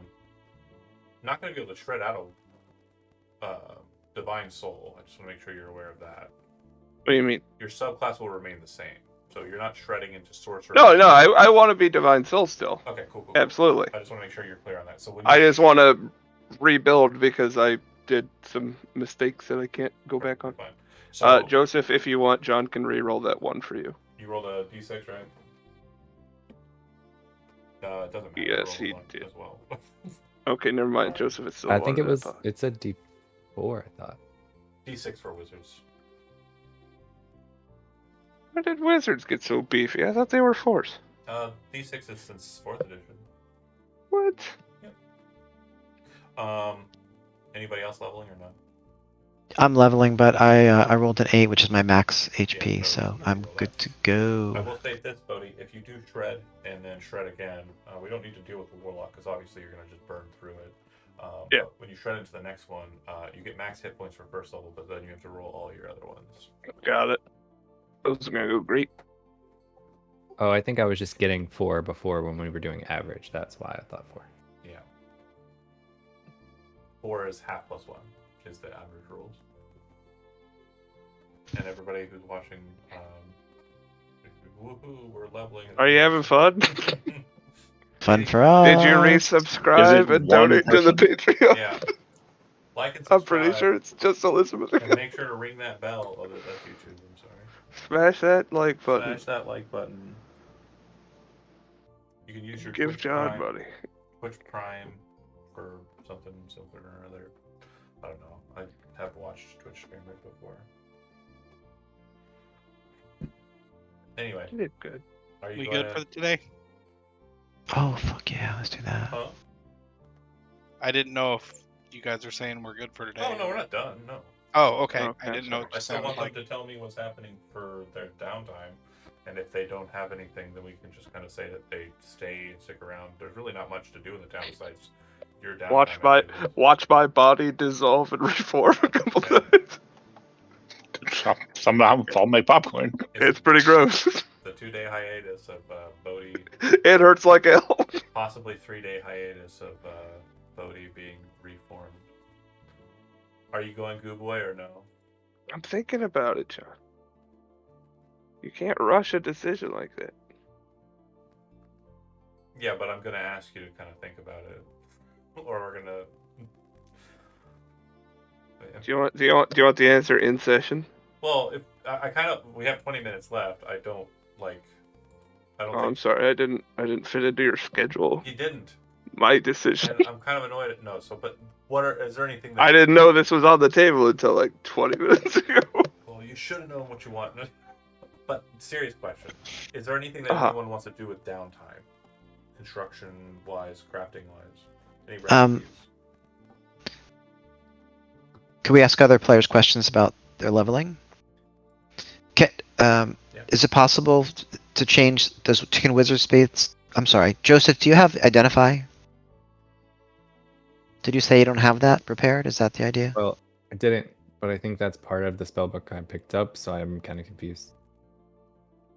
going to be able to shred out of divine soul. I just want to make sure you're aware of that.
What do you mean?
Your subclass will remain the same, so you're not shredding into sorcerer.
No, I want to be Divine Soul still.
Okay, cool.
Absolutely.
I just want to make sure you're clear on that. So when
I just want to rebuild because I did some mistakes that I can't go back on.
Fine. So
Joseph, if you want, John can re-roll that one for you.
you rolled a d6, right? It doesn't matter.
Yes,
Roll
he
one
did.
as well.
Okay, never mind, Joseph. It's still
I think
one
it
of
was.
that.
It's a D4. I thought.
D6 for wizards.
Why did wizards get so beefy? I thought they were force.
D6 is since 4th edition.
What?
Anybody else leveling or no?
I'm leveling, but I rolled an 8, which is my max HP,
Yeah,
so
so
I'm
roll
good
that.
to
I
go.
will state this, Bodhi. If you do shred and then shred again, we don't need to deal with the warlock because obviously you're going to just burn through it.
Yeah.
But when you shred into the next one, you get max hit points for first level, but then you have to roll all your other ones.
Got it. Those are gonna go great.
Oh, I think I was just getting 4 before when we were doing average. That's why I thought 4.
Yeah. 4 is half plus 1, is the average rules. And everybody who's watching, woohoo, we're leveling.
Are you having fun?
Fun for us.
Did you
Is
resubscribe
it
and
one
donate to the
person?
Patreon?
Yeah. Like and
I'm
subscribe.
pretty sure it's just Elizabeth.
And make sure to ring that bell. Oh, that's YouTube, I'm sorry.
Smash that like button.
Smash that like button. You can use your
Give
Twitch
John
Prime,
money.
Twitch Prime for something or other. I don't know. I have watched Twitch streamers before. Anyway,
You did good.
are you
We
going
good for today?
Oh fuck yeah, let's do that.
Huh?
I didn't know if you guys are saying we're good for today.
Oh no, we're not done. No.
Oh, okay.
Okay,
I didn't know.
sorry.
It
I
just
still
sounded
want
like
them to tell me what's happening for their downtime, and if they don't have anything, then we can just kind of say that they stay and stick around. There's really not much to do in the town besides your downtime.
Watch my body dissolve and reform a couple
Yeah.
times.
Somehow I'll make popcorn.
It's pretty gross.
The 2-day hiatus of Bodhi,
It hurts like hell.
possibly 3-day hiatus of Bodhi being reformed. Are you going Goo Boy or no?
I'm thinking about it, John. You can't rush a decision like that.
Yeah, but I'm gonna ask you to kind of think about it, or we're gonna.
Do you want the answer in session?
Well, if I kind of, we have 20 minutes left. I don't like. I don't
Oh,
think
I'm sorry. I didn't fit into your schedule.
you didn't,
My decision.
and I'm kind of annoyed at no. So, but is there anything that
I didn't know this was on the table until like 20 minutes ago.
Well, you should have known what you want. But serious question: is there anything that
Uh-huh.
anyone wants to do with downtime, construction-wise, crafting-wise? Any recipes?
Could we ask other players questions about their leveling? Is it possible to change those chicken wizard speeds? I'm sorry, Joseph. Do you have identify? Did you say you don't have that prepared? Is that the idea?
Well, I didn't, but I think that's part of the spellbook I picked up, so I'm kind of confused.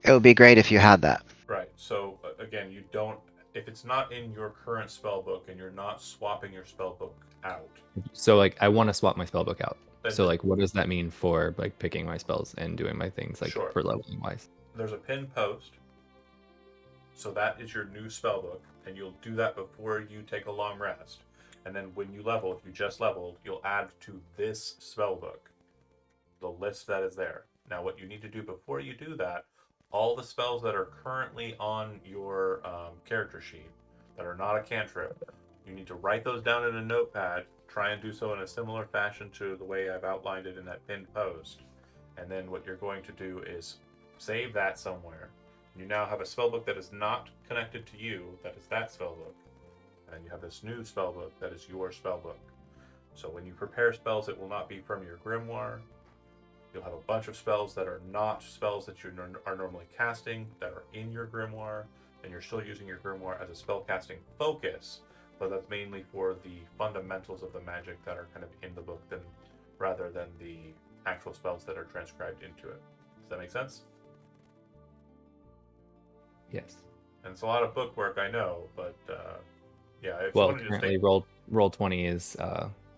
It would be great if you had that.
Right. So again, you don't. If it's not in your current spellbook and you're not swapping your spellbook out,
So like, I want to swap my spellbook out.
then
So like, what does that mean for like picking my spells and doing my things like
Sure.
for leveling wise?
there's a pinned post. So that is your new spellbook, and you'll do that before you take a long rest. And then when you level, if you just leveled, you'll add to this spellbook the list that is there. Now, what you need to do before you do that, all the spells that are currently on your character sheet that are not a cantrip, you need to write those down in a notepad. Try and do so in a similar fashion to the way I've outlined it in that pinned post. And then what you're going to do is save that somewhere. You now have a spellbook that is not connected to you, that is that spellbook. And you have this new spellbook that is your spellbook. So when you prepare spells, it will not be from your grimoire. You'll have a bunch of spells that are not spells that you are normally casting, that are in your grimoire, and you're still using your grimoire as a spellcasting focus, but that's mainly for the fundamentals of the magic that are kind of in the book, rather than the actual spells that are transcribed into it. Does that make sense?
Yes.
And it's a lot of book work, I know, but yeah. If
Well,
you wanted to
currently roll 20 is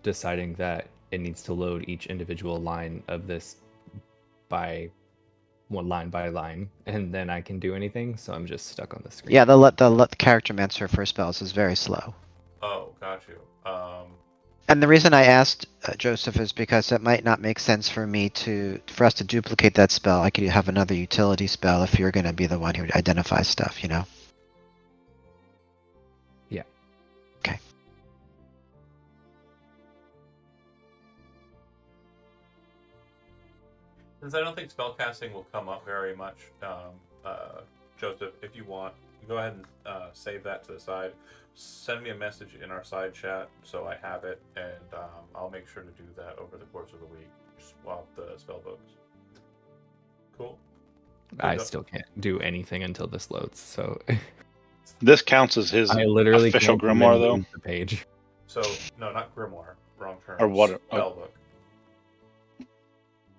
deciding that it needs to load each individual line of this by line, and then I can do anything. So I'm just stuck on the screen.
Yeah, the character mancer for spells is very slow.
Oh, got you.
And the reason I asked Joseph is because it might not make sense for us to duplicate that spell. I could have another utility spell if you're going to be the one who identifies stuff, you know?
Yeah.
Okay.
Since I don't think spellcasting will come up very much, Joseph, if you want, go ahead and save that to the side. Send me a message in our side chat so I have it, and I'll make sure to do that over the course of the week. Swap the spellbooks. Cool.
I still can't do anything until this loads. So
This counts as his
I literally
official
can't even
grimoire, though.
move the page.
So no, not grimoire. Wrong term.
Or what?
Spell book.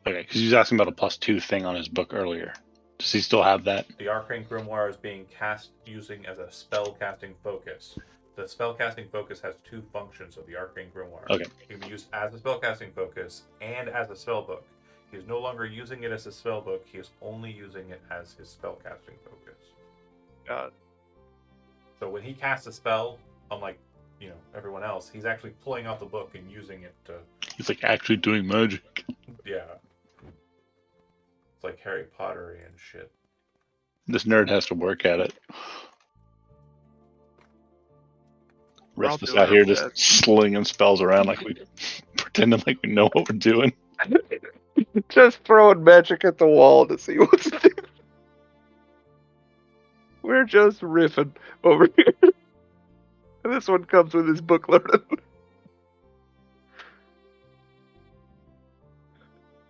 Okay, because he was asking about a +2 thing on his book earlier. Does he still have that?
The arcane grimoire is being cast using as a spell casting focus. The spell casting focus has two functions of the arcane grimoire.
Okay.
It can be used as a spell casting focus and as a spell book. He is no longer using it as a spell book. He is only using it as his spell casting focus.
God.
So when he casts a spell, unlike everyone else, he's actually pulling out the book and using it to.
He's like actually doing magic.
Yeah. It's like Harry Potter and shit.
This nerd has to work at it.
We're all
Rest of us
doing
out here
our
just
best.
slinging spells around like we pretending like we know what we're doing.
Just throwing magic at the wall to see what's there. We're just riffing over here. And this one comes with his book learning.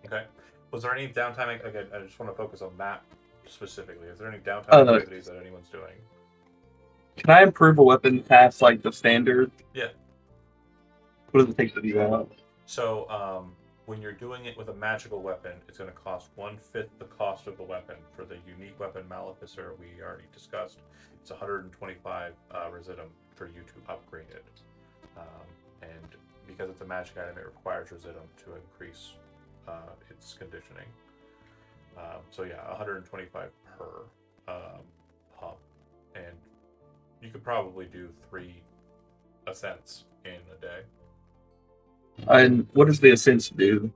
Okay. Was there any downtime? Again, I just want to focus on map specifically. Is there any downtime
Uh,
activities that anyone's doing?
Can I improve a weapon past like the standard?
Yeah.
What does it take to do that?
So, when you're doing it with a magical weapon, it's going to cost 1/5 the cost of the weapon. For the unique weapon Maleficer, we already discussed, it's 125 residuum for you to upgrade it. And because it's a magic item, it requires residuum to increase its conditioning. So yeah, 125 per pump, and you could probably do 3 ascents in a day.
And what does the Ascents do?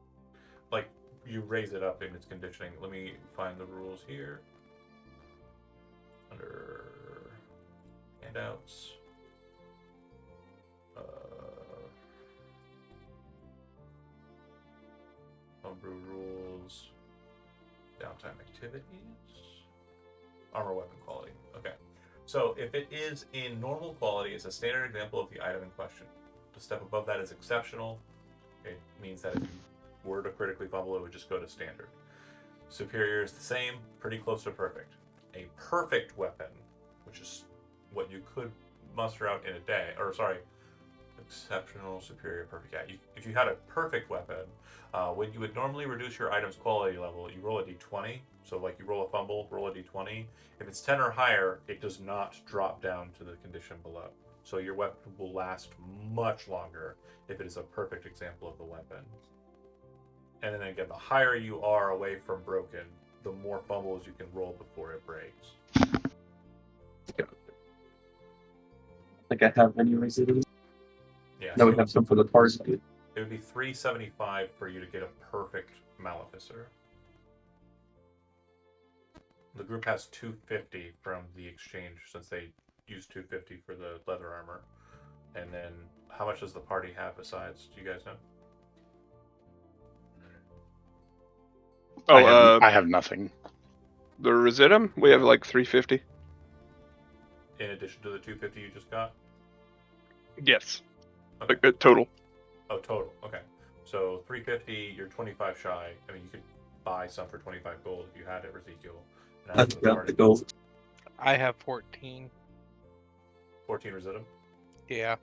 Like, you raise it up in its conditioning. Let me find the rules here. Under handouts. Homebrew rules. Downtime activities. Armor weapon quality. Okay. So if it is in normal quality, it's a standard example of the item in question. The step above that is exceptional. It means that if you were to critically fumble, it would just go to standard. Superior is the same, pretty close to perfect. A perfect weapon, which is what you could muster out in a day, or sorry, exceptional, superior, perfect. Yeah, if you had a perfect weapon, when you would normally reduce your item's quality level, you roll a d20. So like you roll a fumble, roll a d20. If it's 10 or higher, it does not drop down to the condition below. So your weapon will last much longer if it is a perfect example of the weapon. And then again, the higher you are away from broken, the more fumbles you can roll before it breaks.
I think I have any residuum.
Yeah,
No, we
so
have some for the parts.
it would be 375 for you to get a perfect Maleficer. The group has 250 from the exchange since they used 250 for the leather armor. And then how much does the party have besides? Do you guys know?
Oh,
I have nothing.
the residuum? We have like 350.
In addition to the 250 you just got?
Yes.
Okay.
Like total.
Oh, total. Okay. So 350, you're 25 shy. I mean, you could buy some for 25 gold if you had it, Ezekiel. And
I
add to the
got
party.
the gold.
I have 14.
14 residuum.
Yeah.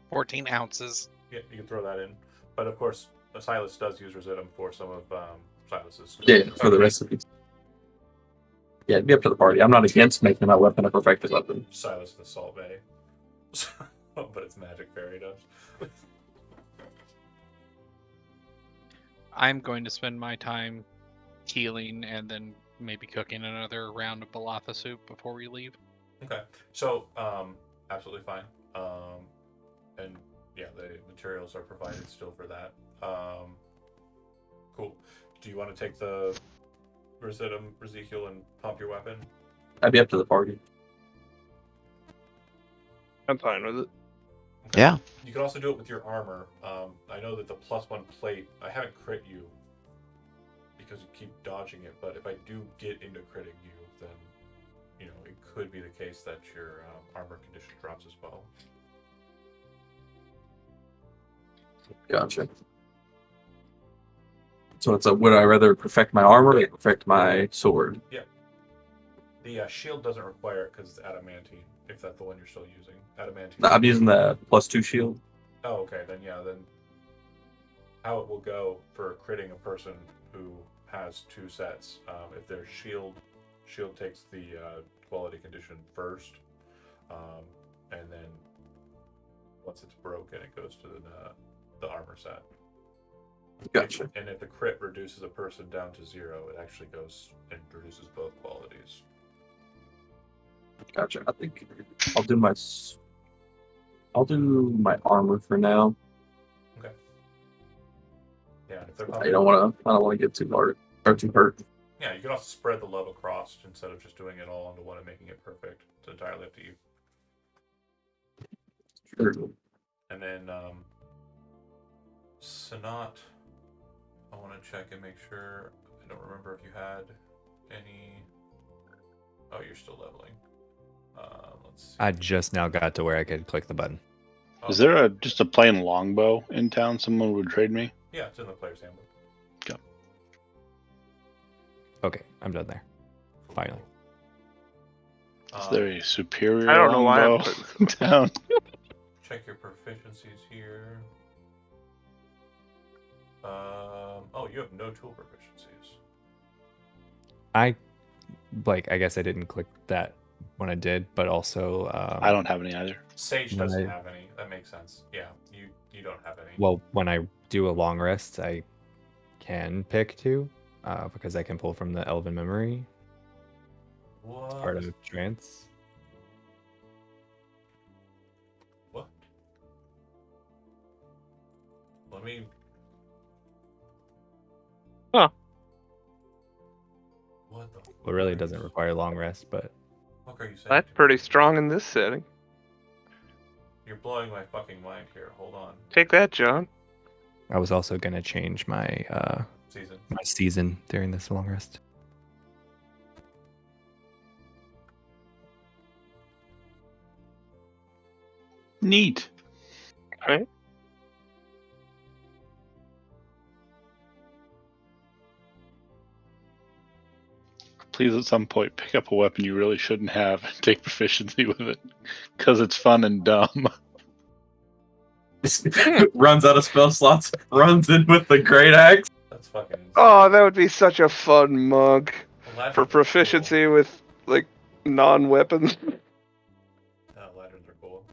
14 ounces.
Yeah, you can throw that in. But of course, Silas does use residuum for some of Silas's.
Yeah, for the recipes. Yeah, it'd be up to the party. I'm not against making my weapon a perfected weapon.
Silas the Salt Bay. But it's magic fairy dust.
I'm going to spend my time healing and then maybe cooking another round of balaffa soup before we leave.
Okay. So, absolutely fine. And yeah, the materials are provided still for that. Cool. Do you want to take the residuum, Ezekiel, and pump your weapon?
That'd be up to the party.
I'm fine with it.
Okay.
Yeah.
You can also do it with your armor. I know that the +1 plate, I haven't crit you because you keep dodging it, but if I do get into critting you, then, it could be the case that your armor condition drops as well.
Gotcha. So it's would I rather perfect my armor or perfect my sword?
The shield doesn't require it because it's adamantine, if that's the one you're still using. Adamantine.
I'm using the +2 shield.
Oh, okay. Then yeah. Then how it will go for critting a person who has 2 sets. If their shield takes the quality condition first, and then once it's broken, it goes to the armor set.
Gotcha.
And if the crit reduces a person down to 0, it actually goes and reduces both qualities.
Gotcha. I think I'll do my armor for now.
Okay. Yeah, and if they're
I don't want to get too hard or too hurt.
Yeah, you can also spread the love across instead of just doing it all into one and making it perfect. It's entirely up to you.
Sure.
And then Sanat, I want to check and make sure. I don't remember if you had any. Oh, you're still leveling. Let's see.
I just now got to where I could click the button.
Oh,
Is there just a plain longbow in town someone would trade me?
Yeah, it's in the player's handbook.
Okay, I'm done there. Finally.
Is there a superior
I don't know why I'm
longbow
putting
in town?
Check your proficiencies here. Oh, you have no tool proficiencies.
I guess I didn't click that when I did, but also
I don't have any either.
Sage doesn't
Right.
have any. That makes sense. Yeah, you don't have any.
well, when I do a long rest, I can pick 2 because I can pull from the Elven Memory
What?
part of trance.
What? Let me.
Huh.
What the?
Well, it really
fuck?
doesn't require long rest, but
What are you saying?
That's pretty strong in this setting.
You're blowing my fucking mind here. Hold on.
Take that, John.
I was also gonna change my
Season.
season during this long rest.
Neat.
Right?
Please, at some point, pick up a weapon you really shouldn't have and take proficiency with it, because it's fun and dumb.
Runs out of spell slots, runs in with the great axe.
That's fucking insane.
Oh, that would be such a fun mug
Eladrans
for
are
proficiency with like non-weapons.
Cool. Eladrans are cool.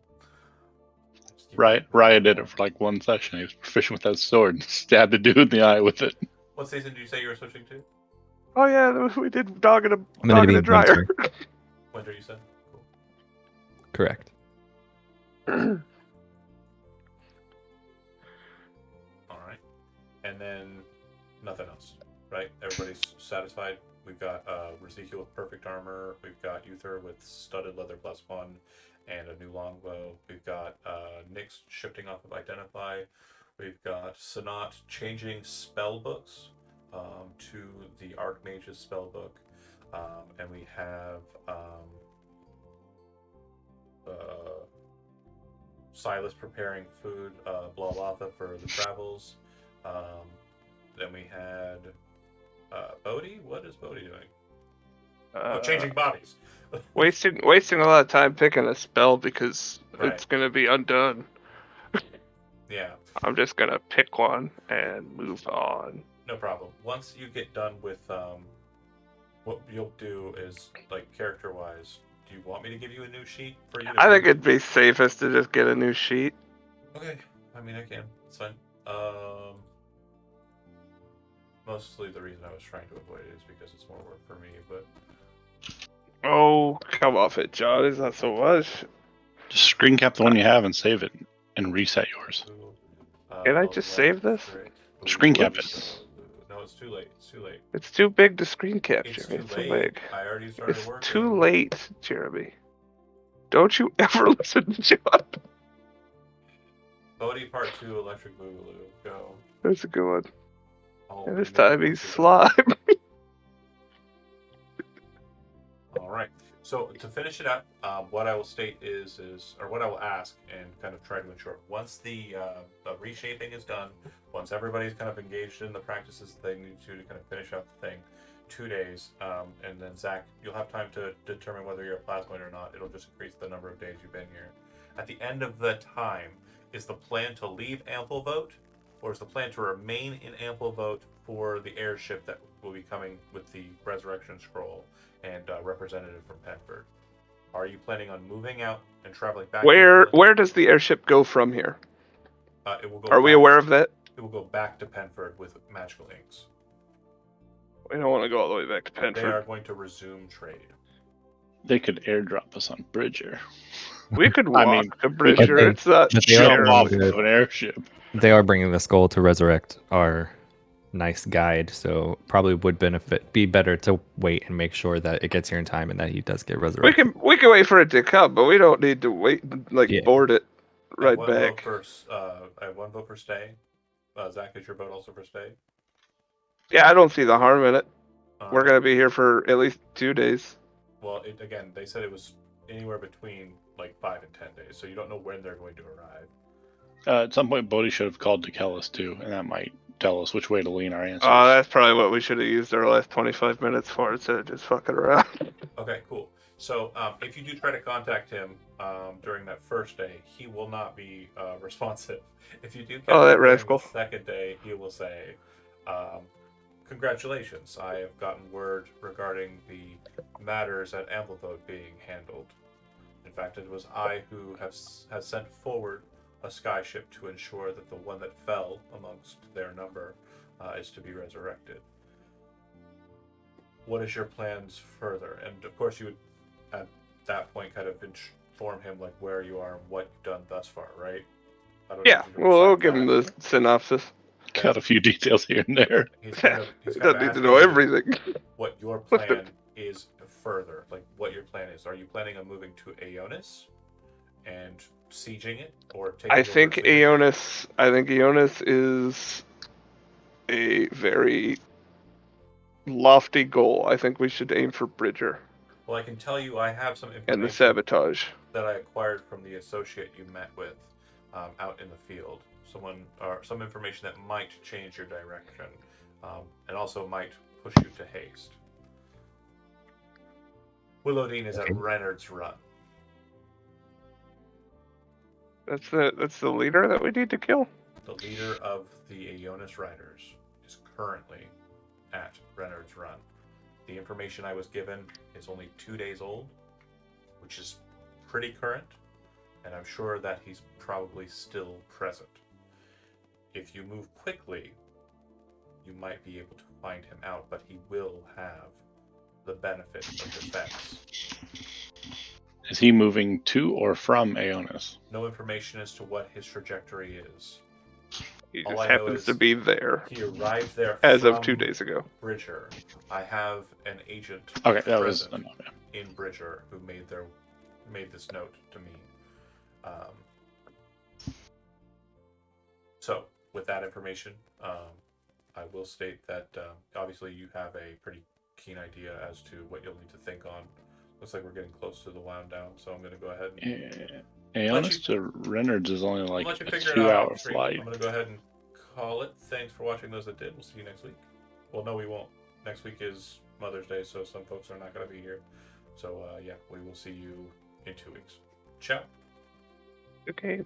Just keep
Right,
it-
Raya did it for like 1 session. He was proficient with that sword and stabbed a dude in the eye with it.
What season did you say you were switching to?
Oh yeah, we did dog in a
I'm gonna be
dryer.
winter.
Winter, you said? Cool.
Correct.
Alright. And then nothing else, right? Everybody's satisfied. We've got Ezekiel with perfect armor. We've got Uther with studded leather +1 and a new longbow. We've got Nyx shifting off of Identify. We've got Sanat changing spell books to the Archmage's spell book. And we have Silas preparing food, Blalatha for the travels. Then we had Bodhi. What is Bodhi doing? Changing bodies.
wasting a lot of time picking a spell because
Right.
it's gonna be undone.
Yeah,
I'm just gonna pick one and move on.
no problem. Once you get done with what you'll do is like character-wise. Do you want me to give you a new sheet for you? To
I think it'd be safest to just get a new sheet.
Okay. I mean, I can. It's fine. Mostly the reason I was trying to avoid it is because it's more work for me, but
Oh, come off it, John. It's not so much.
Just screen cap the one you have and save it and reset yours.
Can I just save this?
Screen cap it.
Whoops.
No, it's too late. It's too late.
It's too big to screen cap,
It's
Jeremy.
too
It's too
late.
big.
I already started
It's
working.
too late, Jeremy. Don't you ever listen to John.
Bodhi Part 2, Electric Boogaloo. Go.
That's a good one.
I'll
And this
make
time
it
he's
once you're done.
slime.
All right. So to finish it up, what I will state is, or what I will ask and kind of try to ensure, once the reshaping is done, once everybody's kind of engaged in the practices that they need to kind of finish out the thing, 2 days, and then Zach, you'll have time to determine whether you're a plasmoid or not. It'll just increase the number of days you've been here. At the end of the time, is the plan to leave Amplevote, or is the plan to remain in Amplevote for the airship that will be coming with the Resurrection Scroll and representative from Penford? Are you planning on moving out and traveling back?
Where does the airship go from here?
It will go.
Are we aware of that?
It will go back to Penford with magical inks.
We don't want to go all the way back to
They are
Penford.
going to resume trade.
They could airdrop us on Bridger.
We could
I
walk
mean,
to
we
Bridger.
could
It's not
but they are
jump off
bringing
of an airship.
They are bringing the skull to resurrect our nice guide, so probably would be better to wait and make sure that it gets here in time and that he does get resurrected.
We can wait for it to come, but we don't need to wait
Yeah.
board it
I have
right
one
back.
Vote I have one vote for stay. Zach, is your vote also for stay?
Yeah, I don't see the harm in it. We're
Alright.
gonna be here for at least 2 days.
Well, again, they said it was anywhere between like 5 and 10 days, so you don't know when they're going to arrive.
At some point, Bodhi should have called to Kellis too, and that might tell us which way to lean our answers.
That's probably what we should have used our last 25 minutes for, instead of just fucking around.
Okay, cool. So if you do try to contact him during that first day, he will not be responsive. If you do catch
Oh, that
him during
rascal.
the second day, he will say, congratulations, I have gotten word regarding the matters at Amplevote being handled. In fact, it was I who has sent forward a skyship to ensure that the one that fell amongst their number is to be resurrected. What is your plans further? And of course, you would at that point kind of inform him like where you are and what you've done thus far, right? I don't
Yeah,
need to
we'll
recite
give him
that.
the synopsis.
Got a few details here and there.
He's kind of
Doesn't need to
asking
know
you
everything.
what your plan is further, like what your plan is. Are you planning on moving to Aeonis and sieging it, or taking
I
over
think
its leadership?
Aeonis is a very lofty goal. I think we should aim for Bridger
Well, I can tell you, I have some
and the
information
sabotage.
that I acquired from the associate you met with out in the field. Some information that might change your direction, and also might push you to haste. Willowdean is
Okay.
at Reynard's Run.
That's the leader that we need to kill.
The leader of the Aeonis Riders is currently at Reynard's Run. The information I was given is only 2 days old, which is pretty current, and I'm sure that he's probably still present. If you move quickly, you might be able to find him out, but he will have the benefit of defense.
Is he moving to or from Aeonis?
No information as to what his trajectory is.
He
All
just
I know
happens
is
to be there
He arrived there
as of
from
2 days ago.
Bridger. I have an agent
Okay, that was
present
enough. Yeah.
in Bridger who made this note to me. So, with that information, I will state that obviously you have a pretty keen idea as to what you'll need to think on. Looks like we're getting close to the wound down, so I'm going to go ahead and
Aeonis to Reynolds is only like
let you
a
figure it out
2-hour
off stream.
flight.
I'm going to go ahead and call it. Thanks for watching those that did. We'll see you next week. Well, no, we won't. Next week is Mother's Day, so some folks are not going to be here. So, yeah, we will see you in 2 weeks. Ciao.
Okay.